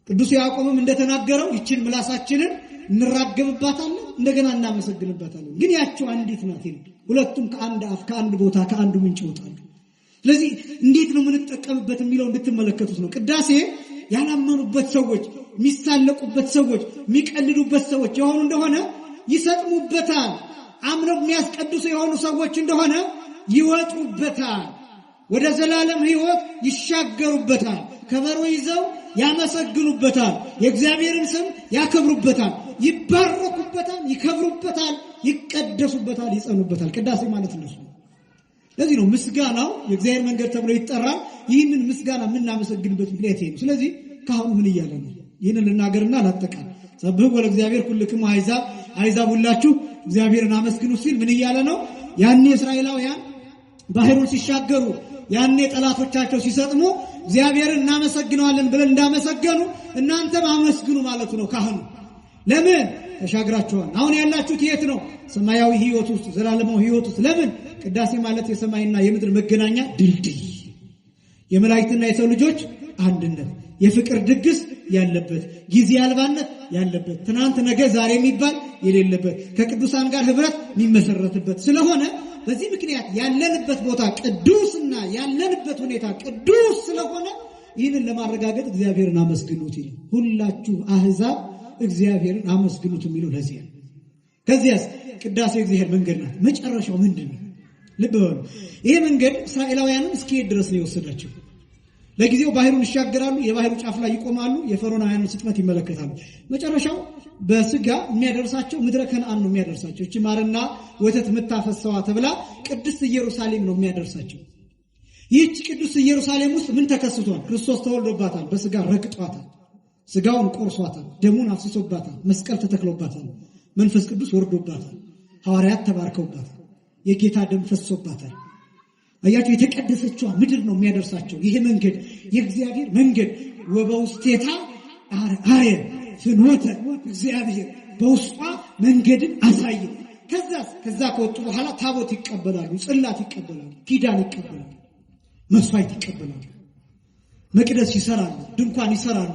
ቅዱስ ያዕቆብም እንደተናገረው ይችን ምላሳችንን እንራገብባታለን፣ እንደገና እናመሰግንባታለን። ግን ያቸው አንዲት ናት። ሁለቱም ከአንድ አፍ ከአንድ ቦታ ከአንዱ ምንጭ ይወጣሉ። ስለዚህ እንዴት ነው የምንጠቀምበት የሚለው እንድትመለከቱት ነው። ቅዳሴ ያላመኑበት ሰዎች፣ የሚሳለቁበት ሰዎች፣ የሚቀልዱበት ሰዎች የሆኑ እንደሆነ ይሰጥሙበታል። አምነው የሚያስቀድሱ የሆኑ ሰዎች እንደሆነ ይወጡበታል። ወደ ዘላለም ሕይወት ይሻገሩበታል። ከበሮ ይዘው ያመሰግኑበታል። የእግዚአብሔርን ስም ያከብሩበታል። ይባረኩበታል፣ ይከብሩበታል፣ ይቀደሱበታል፣ ይጸኑበታል። ቅዳሴ ማለት ነው። ለዚህ ነው ምስጋናው የእግዚአብሔር መንገድ ተብሎ ይጠራል። ይህንን ምስጋና የምናመሰግንበት ምክንያት ይሄ ነው። ስለዚህ ካሁን ምን እያለ ነው? ይህንን ልናገርና ላጠቃል። ሰብሑ ለእግዚአብሔር ኩልክሙ አሕዛብ፣ አሕዛብ ሁላችሁ እግዚአብሔርን አመስግኑ ሲል ምን እያለ ነው? ያኔ እስራኤላውያን ባህሩን ሲሻገሩ፣ ያኔ ጠላቶቻቸው ሲሰጥሙ እግዚአብሔርን እናመሰግነዋለን ብለን እንዳመሰገኑ እናንተም አመስግኑ ማለት ነው ካህኑ። ለምን ተሻግራችኋል? አሁን ያላችሁት የት ነው? ሰማያዊ ሕይወት ውስጥ፣ ዘላለማዊ ሕይወት ውስጥ። ለምን? ቅዳሴ ማለት የሰማይና የምድር መገናኛ ድልድይ፣ የመላእክትና የሰው ልጆች አንድነት፣ የፍቅር ድግስ ያለበት፣ ጊዜ አልባነት ያለበት፣ ትናንት ነገ ዛሬ የሚባል የሌለበት፣ ከቅዱሳን ጋር ህብረት የሚመሰረትበት ስለሆነ በዚህ ምክንያት ያለንበት ቦታ ቅዱስና ያለንበት ሁኔታ ቅዱስ ስለሆነ ይህንን ለማረጋገጥ እግዚአብሔርን አመስግኑት ይላል። ሁላችሁ አሕዛብ እግዚአብሔርን አመስግኑት የሚለው ለዚህ ነው። ከዚያስ ቅዳሴ እግዚአብሔር መንገድ ናት። መጨረሻው ምንድን ነው? ልብ በሉ። ይሄ መንገድ እስራኤላውያንን እስኪሄድ ድረስ ነው የወሰዳቸው። ለጊዜው ባህሩን ይሻገራሉ፣ የባህሩ ጫፍ ላይ ይቆማሉ፣ የፈርዖናውያንን ስጥመት ይመለከታሉ። መጨረሻው በስጋ የሚያደርሳቸው ምድረ ከነዓን ነው የሚያደርሳቸው። እቺ ማርና ወተት የምታፈሰዋ ተብላ ቅድስት ኢየሩሳሌም ነው የሚያደርሳቸው። ይህች ቅድስት ኢየሩሳሌም ውስጥ ምን ተከስቷል? ክርስቶስ ተወልዶባታል፣ በስጋ ረግጧታል፣ ስጋውን ቆርሷታል፣ ደሙን አፍስሶባታል፣ መስቀል ተተክሎባታል፣ መንፈስ ቅዱስ ወርዶባታል፣ ሐዋርያት ተባርከውባታል፣ የጌታ ደም ፈሶባታል። አያችሁ፣ የተቀደሰችዋ ምድር ነው የሚያደርሳቸው። ይሄ መንገድ የእግዚአብሔር መንገድ ወበውስቴታ አርአየ ፍኖተ እግዚአብሔር፣ በውስጧ መንገድን አሳየ። ከዛ ከወጡ በኋላ ታቦት ይቀበላሉ፣ ጽላት ይቀበላሉ፣ ኪዳን ይቀበላሉ፣ መስዋዕት ይቀበላሉ፣ መቅደስ ይሰራሉ፣ ድንኳን ይሰራሉ።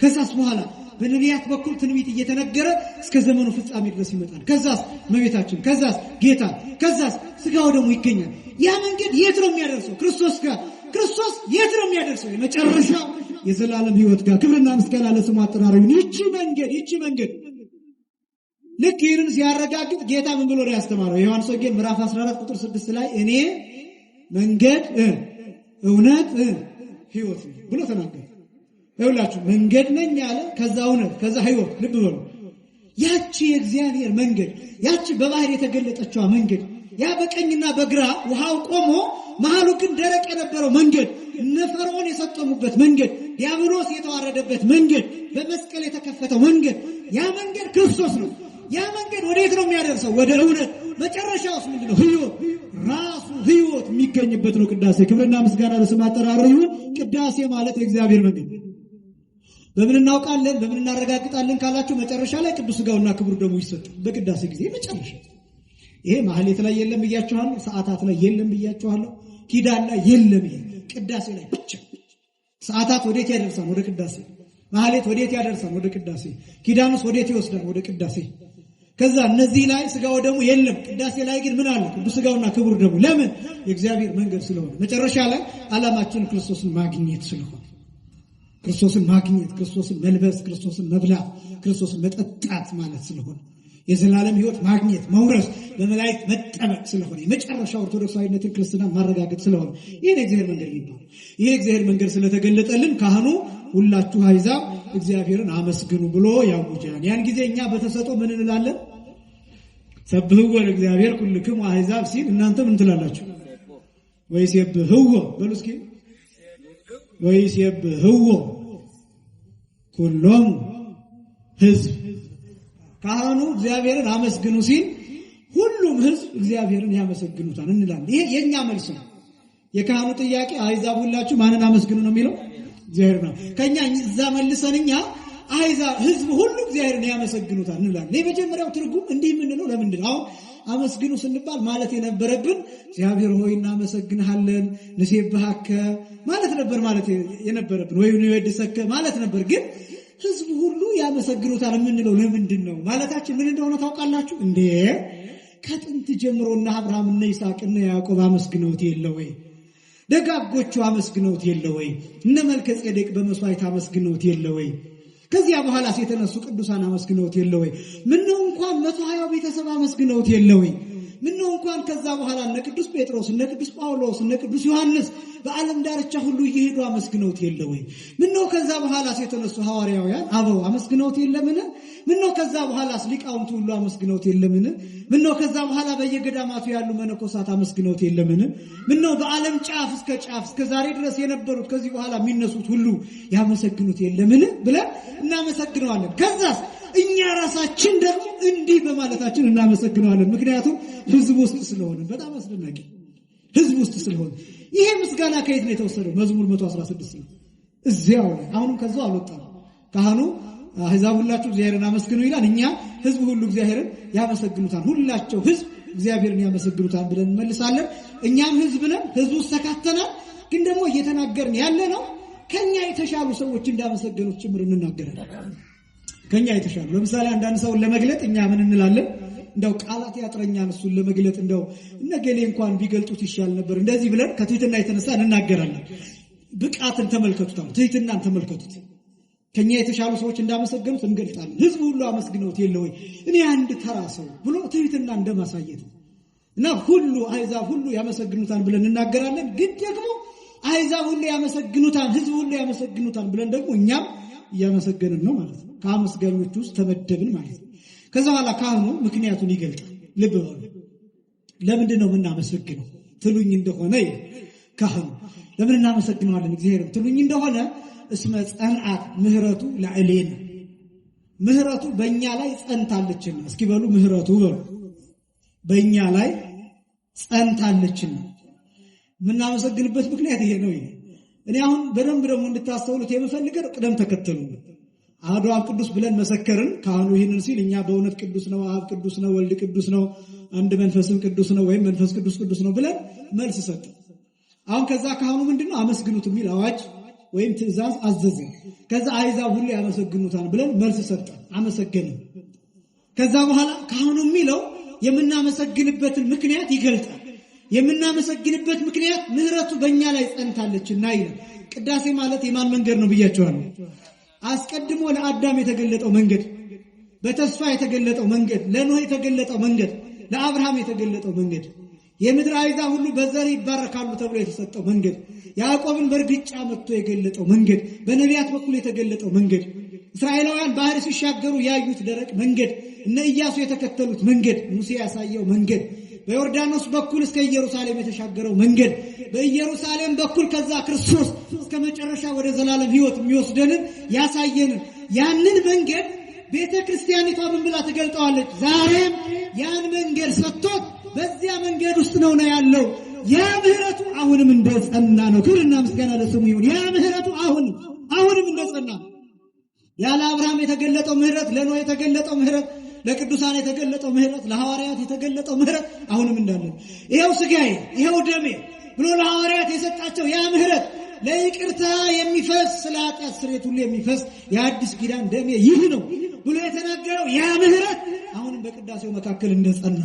ከዛስ በኋላ በነቢያት በኩል ትንቢት እየተነገረ እስከ ዘመኑ ፍጻሜ ድረስ ይመጣል። ከዛስ እመቤታችን፣ ከዛስ ጌታ፣ ከዛስ ስጋው ደግሞ ይገኛል። ያ መንገድ የት ነው የሚያደርሰው? ክርስቶስ ጋር። ክርስቶስ የት ነው የሚያደርሰው? የመጨረሻው የዘላለም ሕይወት ጋር። ክብርና ምስጋና ለስሙ አጠራሩ። ይቺ መንገድ ልክ ይህንን ሲያረጋግጥ ጌታ ምን ብሎ ነው ያስተማረው? የዮሐንስ ወንጌል ምዕራፍ 14 ቁጥር 6 ላይ እኔ መንገድ እውነት ሕይወት ብሎ ተናገረ። ይኸውላችሁ መንገድ ነኝ ያለ፣ ከዛ እውነት፣ ከዛ ሕይወት። ልብ በሉ። ያቺ የእግዚአብሔር መንገድ፣ ያቺ በባህር የተገለጠችዋ መንገድ፣ ያ በቀኝና በግራ ውሃው ቆሞ መሃሉ ግን ደረቅ የነበረው መንገድ፣ እነ ፈርዖን የሰጠሙበት መንገድ፣ ዲያብሎስ የተዋረደበት መንገድ፣ በመስቀል የተከፈተው መንገድ፣ ያ መንገድ ክርስቶስ ነው። ያ መንገድ ወዴት ነው የሚያደርሰው? ወደ እውነት። መጨረሻውስ ምንድነው? ህይወት። ራሱ ህይወት የሚገኝበት ነው ቅዳሴ። ክብርና ምስጋና ለስም አጠራሩ ይሁን። ቅዳሴ ማለት የእግዚአብሔር መንገድ። በምን እናውቃለን? በምን እናረጋግጣለን ካላችሁ መጨረሻ ላይ ቅዱስ ሥጋውና ክቡር ደሙ ይሰጣል። በቅዳሴ ጊዜ መጨረሻ። ይሄ ማህሌት ላይ የለም ብያችኋለሁ። ሰዓታት ላይ የለም ብያችኋለሁ። ኪዳን ላይ የለም። ይሄ ቅዳሴ ላይ ብቻ። ሰዓታት ወዴት ያደርሳል? ወደ ቅዳሴ። ማህሌት ወዴት ያደርሳል? ወደ ቅዳሴ። ኪዳንስ ወዴት ይወስዳል? ወደ ቅዳሴ። ከዛ እነዚህ ላይ ሥጋው ደሙ የለም። ቅዳሴ ላይ ግን ምን አለ? ቅዱስ ሥጋውና ክቡር ደሙ። ለምን? የእግዚአብሔር መንገድ ስለሆነ። መጨረሻ ላይ ዓላማችን ክርስቶስን ማግኘት ስለሆነ፣ ክርስቶስን ማግኘት፣ ክርስቶስን መልበስ፣ ክርስቶስን መብላት፣ ክርስቶስን መጠጣት ማለት ስለሆነ፣ የዘላለም ሕይወት ማግኘት መውረስ፣ በመላእክት መጠበቅ ስለሆነ፣ የመጨረሻ ኦርቶዶክሳዊነትን ክርስትና ማረጋገጥ ስለሆነ ይሄ የእግዚአብሔር መንገድ ይባላል። ይሄ የእግዚአብሔር መንገድ ስለተገለጠልን ካህኑ ሁላችሁ አሕዛብ እግዚአብሔርን አመስግኑ ብሎ ያውጃል። ያን ጊዜ እኛ በተሰጦ ምን እንላለን? ሰብህዎ ለእግዚአብሔር ኩልክሙ አሕዛብ ሲል እናንተ ምን ትላላችሁ? ወይሴብህዎ በሉ እስኪ። ወይሴብህዎ ኩሎሙ ሕዝብ። ካህኑ እግዚአብሔርን አመስግኑ ሲል ሁሉም ሕዝብ እግዚአብሔርን ያመሰግኑታል እንላለን። ይሄ የኛ መልስ ነው። የካህኑ ጥያቄ አሕዛብ ሁላችሁ ማንን አመስግኑ ነው የሚለው? እግዚአብሔር ነው። ከኛ እዛ መልሰን እኛ አሕዛብ ሕዝብ ሁሉ እግዚአብሔርን ያመሰግኑታል እንላለን። የመጀመሪያው ትርጉም እንዲህ የምንለው ለምንድን ነው? አሁን አመስግኑ ስንባል ማለት የነበረብን እግዚአብሔር ሆይ እናመሰግንሃለን፣ ንሴብሐከ ማለት ነበር ማለት የነበረብን፣ ወይ ንወድሰከ ማለት ነበር። ግን ሕዝብ ሁሉ ያመሰግኑታል የምንለው ለምንድን ነው? ማለታችን ምን እንደሆነ ታውቃላችሁ እንዴ? ከጥንት ጀምሮ እነ አብርሃም እነ ይስሐቅ እነ ያዕቆብ አመስግነውት የለ ወይ? ደጋጎቹ አመስግነውት የለ ወይ? እነ መልከ ጼዴቅ በመስዋዕት አመስግነውት የለ ወይ? ከዚያ በኋላ የተነሱ ቅዱሳን አመስግነውት የለ ወይ? ምነው እንኳን 120 ቤተሰብ አመስግነውት የለ ወይ? ምነው እንኳን ከዛ በኋላ እነ ቅዱስ ጴጥሮስ እነ ቅዱስ ጳውሎስ እነ ቅዱስ ዮሐንስ በዓለም ዳርቻ ሁሉ እየሄዱ አመስግነውት የለ ወይ? ምነው ከዛ በኋላ የተነሱ ሐዋርያውያን አበው አመስግነውት የለምን? ምነው ከዛ በኋላ ሊቃውንቱ ሁሉ አመስግነውት የለምን? ምነው ከዛ በኋላ በየገዳማቱ ያሉ መነኮሳት አመስግነውት የለምን? ምነው በዓለም ጫፍ እስከ ጫፍ እስከ ዛሬ ድረስ የነበሩት ከዚህ በኋላ የሚነሱት ሁሉ ያመሰግኑት የለምን ብለን እናመሰግነዋለን። ከዛስ እኛ ራሳችን ደግሞ እንዲህ በማለታችን እናመሰግነዋለን። ምክንያቱም ሕዝብ ውስጥ ስለሆነ፣ በጣም አስደናቂ ሕዝብ ውስጥ ስለሆነ። ይሄ ምስጋና ከየት ነው የተወሰደው? መዝሙር 116 ነው። እዚያው ላይ አሁንም ከዛው አልወጣም። ካህኑ አሕዛብ ሁላችሁ እግዚአብሔርን አመስግኑ ይላል። እኛ ሕዝብ ሁሉ እግዚአብሔርን ያመሰግኑታል፣ ሁላቸው ሕዝብ እግዚአብሔርን ያመሰግኑታል ብለን እንመልሳለን። እኛም ሕዝብ ነን፣ ሕዝብ ውስጥ ተካተናል። ግን ደግሞ እየተናገርን ያለ ነው ከኛ የተሻሉ ሰዎች እንዳመሰገኑት ጭምር እንናገራለን። ከኛ የተሻሉ ለምሳሌ አንዳንድ ሰውን ለመግለጥ እኛ ምን እንላለን? እንደው ቃላት ያጥረኛል እሱን ለመግለጥ እንደው እነገሌ እንኳን ቢገልጡት ይሻል ነበር እንደዚህ ብለን ከትህትና የተነሳ እንናገራለን። ብቃትን ተመልከቱት፣ ትህትናን ተመልከቱት። ከኛ የተሻሉ ሰዎች እንዳመሰገኑት እንገልጣለን። ሕዝብ ሁሉ አመስግነውት የለ ወይ? እኔ አንድ ተራ ሰው ብሎ ትህትና እንደማሳየት ነው። እና ሁሉ አሕዛብ ሁሉ ያመሰግኑታል ብለን እናገራለን። ግን ደግሞ አሕዛብ ሁሉ ያመሰግኑታል፣ ሕዝብ ሁሉ ያመሰግኑታል ብለን ደግሞ እኛም እያመሰገንን ነው ማለት ነው። ከአመስጋኞች ውስጥ ተመደብን ማለት ነው። ከዛ በኋላ ካህኑ ምክንያቱን ይገልጣል። ልብ በሉ። ለምንድን ነው የምናመሰግነው ትሉኝ እንደሆነ ካህኑ ለምን እናመሰግነዋለን እግዚአብሔርን ትሉኝ እንደሆነ እስመ ጸንዓት ምህረቱ ለዕሌነ፣ ምህረቱ በእኛ ላይ ጸንታለችና። እስኪ በሉ ምህረቱ በሉ። በእኛ ላይ ጸንታለችና የምናመሰግንበት ምክንያት ይሄ ነው። እኔ አሁን በደንብ ደግሞ እንድታስተውሉት የምፈልገው ቅደም ተከተሉ። አሐዱ አብ ቅዱስ ብለን መሰከርን። ካህኑ ይህንን ሲል እኛ በእውነት ቅዱስ ነው፣ አብ ቅዱስ ነው፣ ወልድ ቅዱስ ነው፣ አንድ መንፈስም ቅዱስ ነው ወይም መንፈስ ቅዱስ ቅዱስ ነው ብለን መልስ ሰጠን። አሁን ከዛ ካህኑ ምንድነው አመስግኑት የሚል አዋጅ ወይም ትእዛዝ አዘዘ። ከዛ አሕዛብ ሁሉ ያመሰግኑታል ብለን መልስ ሰጠን፣ አመሰገንን። ከዛ በኋላ ካህኑ የሚለው የምናመሰግንበትን ምክንያት ይገልጣል። የምናመሰግንበት ምክንያት ምህረቱ በእኛ ላይ ጸንታለችና ይላል። ቅዳሴ ማለት የማን መንገድ ነው ብያቸዋለሁ? አስቀድሞ ለአዳም የተገለጠው መንገድ፣ በተስፋ የተገለጠው መንገድ፣ ለኖህ የተገለጠው መንገድ፣ ለአብርሃም የተገለጠው መንገድ፣ የምድር አሕዛብ ሁሉ በዘር ይባረካሉ ተብሎ የተሰጠው መንገድ፣ ያዕቆብን በእርግጫ መጥቶ የገለጠው መንገድ፣ በነቢያት በኩል የተገለጠው መንገድ፣ እስራኤላውያን ባህር ሲሻገሩ ያዩት ደረቅ መንገድ፣ እነ ኢያሱ የተከተሉት መንገድ፣ ሙሴ ያሳየው መንገድ፣ በዮርዳኖስ በኩል እስከ ኢየሩሳሌም የተሻገረው መንገድ፣ በኢየሩሳሌም በኩል ከዛ ክርስቶስ እስከ መጨረሻ ወደ ዘላለም ሕይወት የሚወስደንን ያሳየንን ያንን መንገድ ቤተ ክርስቲያኒቷ ምን ብላ ትገልጠዋለች? ዛሬም ያን መንገድ ሰጥቶት በዚያ መንገድ ውስጥ ነው ያለው። ያ ምህረቱ አሁንም እንደጸና ነው። ክብርና ምስጋና ለስሙ ይሁን። ያ ምህረቱ አሁንም እንደጸና ነው። ያለ አብርሃም የተገለጠው ምህረት፣ ለኖህ የተገለጠው ምህረት፣ ለቅዱሳን የተገለጠው ምህረት፣ ለሐዋርያት የተገለጠው ምህረት አሁንም እንዳለ ይሄው ሥጋዬ ይሄው ደሜ ብሎ ለሐዋርያት የሰጣቸው ያ ምህረት ለይቅርታ የሚፈስ ስለ ኃጢአት ስርየት ሁሉ የሚፈስ የአዲስ ኪዳን ደሜ ይህ ነው ብሎ የተናገረው ያ ምህረት አሁንም በቅዳሴው መካከል እንደጸና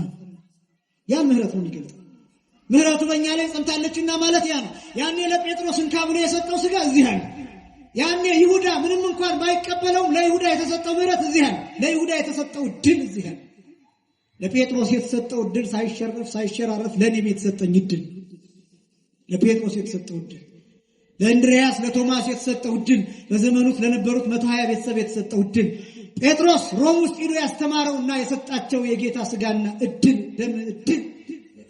ያ ምህረት ነው የሚገልጠው። ምህረቱ በእኛ ላይ ጸንታለችና ማለት ያ ነው። ያኔ ለጴጥሮስ እንካ ብሎ የሰጠው ሥጋ እዚህ አለ። ያኔ ይሁዳ ምንም እንኳን ባይቀበለውም ለይሁዳ የተሰጠው ምህረት እዚህ አለ። ለይሁዳ የተሰጠው ድል እዚህ አለ። ለጴጥሮስ የተሰጠው ድል ሳይሸራረፍ ለእኔም የተሰጠኝ ድል፣ ለጴጥሮስ የተሰጠው ድል፣ ለእንድርያስ ለቶማስ የተሰጠው ድል፣ በዘመኑት ለነበሩት 120 ቤተሰብ የተሰጠው ድል፣ ጴጥሮስ ሮም ውስጥ ሄዶ ያስተማረውና የሰጣቸው የጌታ ሥጋና እድል ደም እድል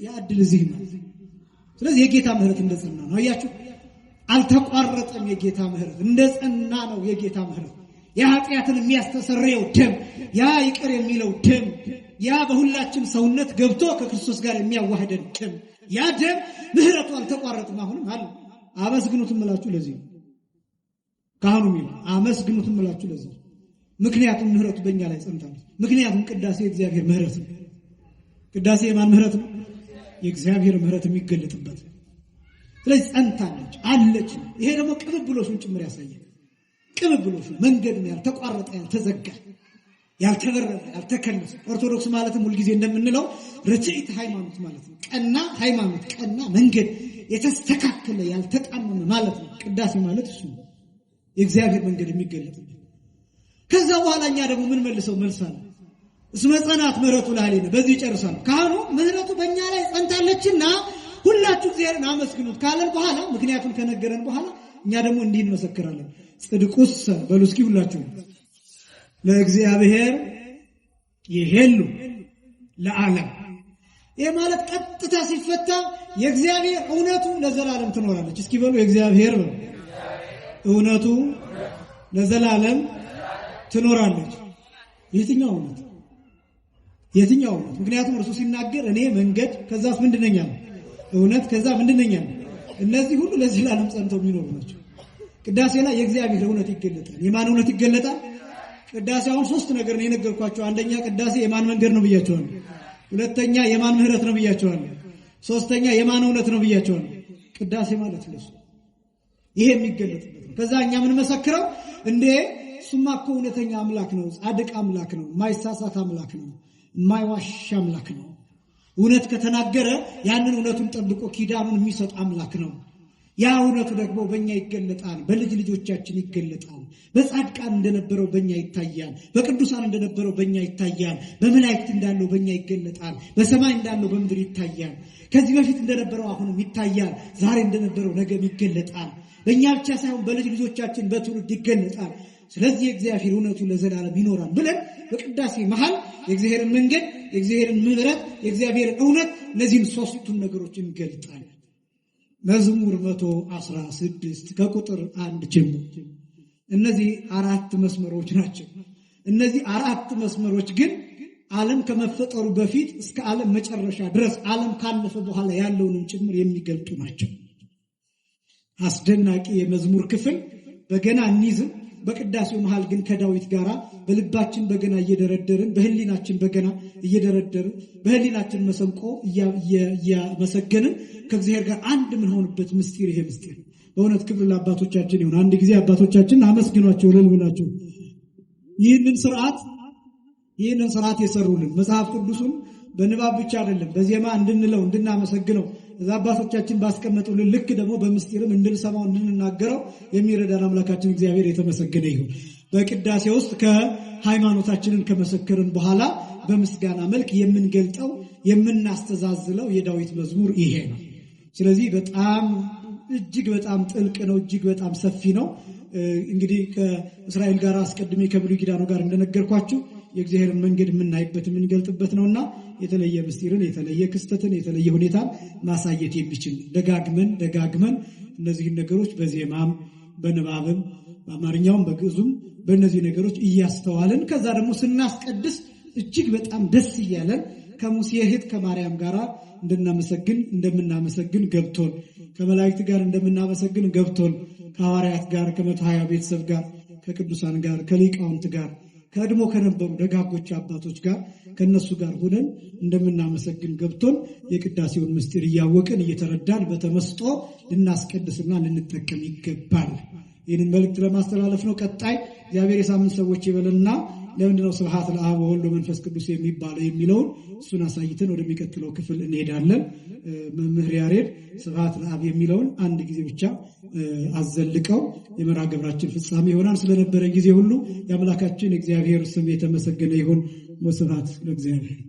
ያ እድል እዚህ ነው። ስለዚህ የጌታ ምህረት እንደጸና ነው። አያችሁ፣ አልተቋረጠም። የጌታ ምህረት እንደጸና ነው። የጌታ ምህረት የኃጢአትን የሚያስተሰርየው ደም፣ ያ ይቅር የሚለው ደም፣ ያ በሁላችን ሰውነት ገብቶ ከክርስቶስ ጋር የሚያዋህደን ደም፣ ያ ደም ምህረቱ አልተቋረጠም። አሁንም አለ። አመስግኑትም እላችሁ ለዚህ ነው። ካህኑ የሚለው አመስግኑትም እላችሁ ለዚህ ነው። ምክንያቱም ምህረቱ በእኛ ላይ ጸንታለች። ምክንያቱም ቅዳሴ የእግዚአብሔር ምህረት ነው። ቅዳሴ የማን ምህረት ነው? የእግዚአብሔር ምህረት የሚገለጥበት። ስለዚህ ጸንታለች አለች። ይሄ ደግሞ ቅብብሎሹን ጭምር ያሳያል። ቅብብሎሹ መንገዱን ያልተቋረጠ ያልተዘጋ ያልተበረረ ያልተከለሰ። ኦርቶዶክስ ማለትም ሁልጊዜ እንደምንለው ርትዕት ሃይማኖት ማለት ነው። ቀና ሃይማኖት፣ ቀና መንገድ፣ የተስተካከለ ያልተጣመመ ማለት ነው። ቅዳሴ ማለት እሱ ነው፣ የእግዚአብሔር መንገድ የሚገለጥበት። ከዛ በኋላ እኛ ደግሞ ምን መልሰው መልሳለ እስመ ጸናት ምህረቱ ለኀሌነ፣ በዚህ ይጨርሳል። ካህኑ ምህረቱ በእኛ ላይ ጸንታለችና ሁላችሁ እግዚአብሔርን አመስግኑት ካለን በኋላ ምክንያቱም ከነገረን በኋላ እኛ ደግሞ እንዲህ እንመሰክራለን። ጽድቁስ በሉ እስኪ ሁላችሁ ለእግዚአብሔር ይሄሉ ለዓለም። ይሄ ማለት ቀጥታ ሲፈታ የእግዚአብሔር እውነቱ ለዘላለም ትኖራለች። እስኪ በሉ የእግዚአብሔር እውነቱ ለዘላለም ትኖራለች። የትኛው እውነት? የትኛው እውነት? ምክንያቱም እርሱ ሲናገር እኔ መንገድ፣ ከዛስ ምንድነኛ ነው? እውነት፣ ከዛ ምንድነኛ ነው? እነዚህ ሁሉ ለዘላለም ጸንተው የሚኖሩ ናቸው። ቅዳሴ ላይ የእግዚአብሔር እውነት ይገለጣል። የማን እውነት ይገለጣል? ቅዳሴ አሁን 3 ነገር ነው የነገርኳቸው። አንደኛ ቅዳሴ የማን መንገድ ነው ብያቸዋለሁ። ሁለተኛ የማን ምህረት ነው ብያቸዋለሁ። ሶስተኛ የማን እውነት ነው ብያቸዋለሁ። ቅዳሴ ማለት ነው ይሄ የሚገለጥበት ነው። ከዛ እኛ ምን መሰክረው እንዴ እሱማ እኮ እውነተኛ አምላክ ነው፣ ጻድቅ አምላክ ነው፣ የማይሳሳት አምላክ ነው፣ የማይዋሽ አምላክ ነው። እውነት ከተናገረ ያንን እውነቱን ጠብቆ ኪዳኑን የሚሰጥ አምላክ ነው። ያ እውነቱ ደግሞ በእኛ ይገለጣል፣ በልጅ ልጆቻችን ይገለጣል። በጻድቃን እንደነበረው በእኛ ይታያል፣ በቅዱሳን እንደነበረው በእኛ ይታያል፣ በመላእክት እንዳለው በእኛ ይገለጣል፣ በሰማይ እንዳለው በምድር ይታያል። ከዚህ በፊት እንደነበረው አሁንም ይታያል፣ ዛሬ እንደነበረው ነገም ይገለጣል። በእኛ ብቻ ሳይሆን በልጅ ልጆቻችን በትውልድ ይገለጣል። ስለዚህ የእግዚአብሔር እውነቱ ለዘላለም ይኖራል ብለን በቅዳሴ መሃል የእግዚአብሔርን መንገድ፣ የእግዚአብሔርን ምህረት፣ የእግዚአብሔርን እውነት እነዚህን 3ቱን ነገሮች እንገልጣለን። መዝሙር 116 ከቁጥር 1 ጀምሮ እነዚህ 4 መስመሮች ናቸው። እነዚህ 4 መስመሮች ግን ዓለም ከመፈጠሩ በፊት እስከ ዓለም መጨረሻ ድረስ ዓለም ካለፈ በኋላ ያለውንም ጭምር የሚገልጡ ናቸው። አስደናቂ የመዝሙር ክፍል በገና እንይዝም። በቅዳሴው መሃል ግን ከዳዊት ጋር በልባችን በገና እየደረደርን በህሊናችን በገና እየደረደርን በህሊናችን መሰንቆ እያመሰገንን ከእግዚአብሔር ጋር አንድ የምንሆንበት ምስጢር ይሄ ምስጢር በእውነት ክብር ለአባቶቻችን ይሁን። አንድ ጊዜ አባቶቻችን አመስግኗቸው እልል ብላችሁ ይህንን ስርዓት የሰሩልን መጽሐፍ ቅዱሱን በንባብ ብቻ አይደለም በዜማ እንድንለው እንድናመሰግነው እዛ አባቶቻችን ባስቀመጡልን ልክ ደግሞ በምስጢርም እንድንሰማው እንድንናገረው የሚረዳን አምላካችን እግዚአብሔር የተመሰገነ ይሁን። በቅዳሴ ውስጥ ከሃይማኖታችንን ከመሰከርን በኋላ በምስጋና መልክ የምንገልጠው የምናስተዛዝለው የዳዊት መዝሙር ይሄ ነው። ስለዚህ በጣም እጅግ በጣም ጥልቅ ነው፣ እጅግ በጣም ሰፊ ነው። እንግዲህ ከእስራኤል ጋር አስቀድሜ ከብሉይ ኪዳኑ ጋር እንደነገርኳችሁ የእግዚአብሔርን መንገድ የምናይበት የምንገልጥበት ነውና የተለየ ምስጢርን፣ የተለየ ክስተትን፣ የተለየ ሁኔታን ማሳየት የሚችል ደጋግመን እነዚህን ነገሮች በዜማም በንባብም በአማርኛውም በግዕዙም በእነዚህ ነገሮች እያስተዋልን ከዛ ደግሞ ስናስቀድስ እጅግ በጣም ደስ እያለን ከሙሴ እህት ከማርያም ጋር እንደምናመሰግን ገብቶን ከመላእክት ጋር እንደምናመሰግን ገብቶን ከሐዋርያት ጋር ከ120 ቤተሰብ ጋር ከቅዱሳን ጋር ከሊቃውንት ጋር ከቀድሞ ከነበሩ ደጋጎች አባቶች ጋር ከነሱ ጋር ሆነን እንደምናመሰግን ገብቶን የቅዳሴውን ምስጢር እያወቅን እየተረዳን በተመስጦ ልናስቀድስና ልንጠቀም ይገባል። ይህንን መልእክት ለማስተላለፍ ነው። ቀጣይ እግዚአብሔር የሳምንት ሰዎች ይበልና ለምንድነው ስብሐት ለአብ ወወልድ ወመንፈስ ቅዱስ የሚባለው የሚለውን እሱን አሳይተን ወደሚቀጥለው ክፍል እንሄዳለን። መምህር ያሬድ ስብሐት ለአብ የሚለውን አንድ ጊዜ ብቻ አዘልቀው የመርሐ ግብራችን ፍጻሜ ይሆናል። ስለነበረ ጊዜ ሁሉ የአምላካችን እግዚአብሔር ስም የተመሰገነ ይሁን። ወስብሐት ለእግዚአብሔር።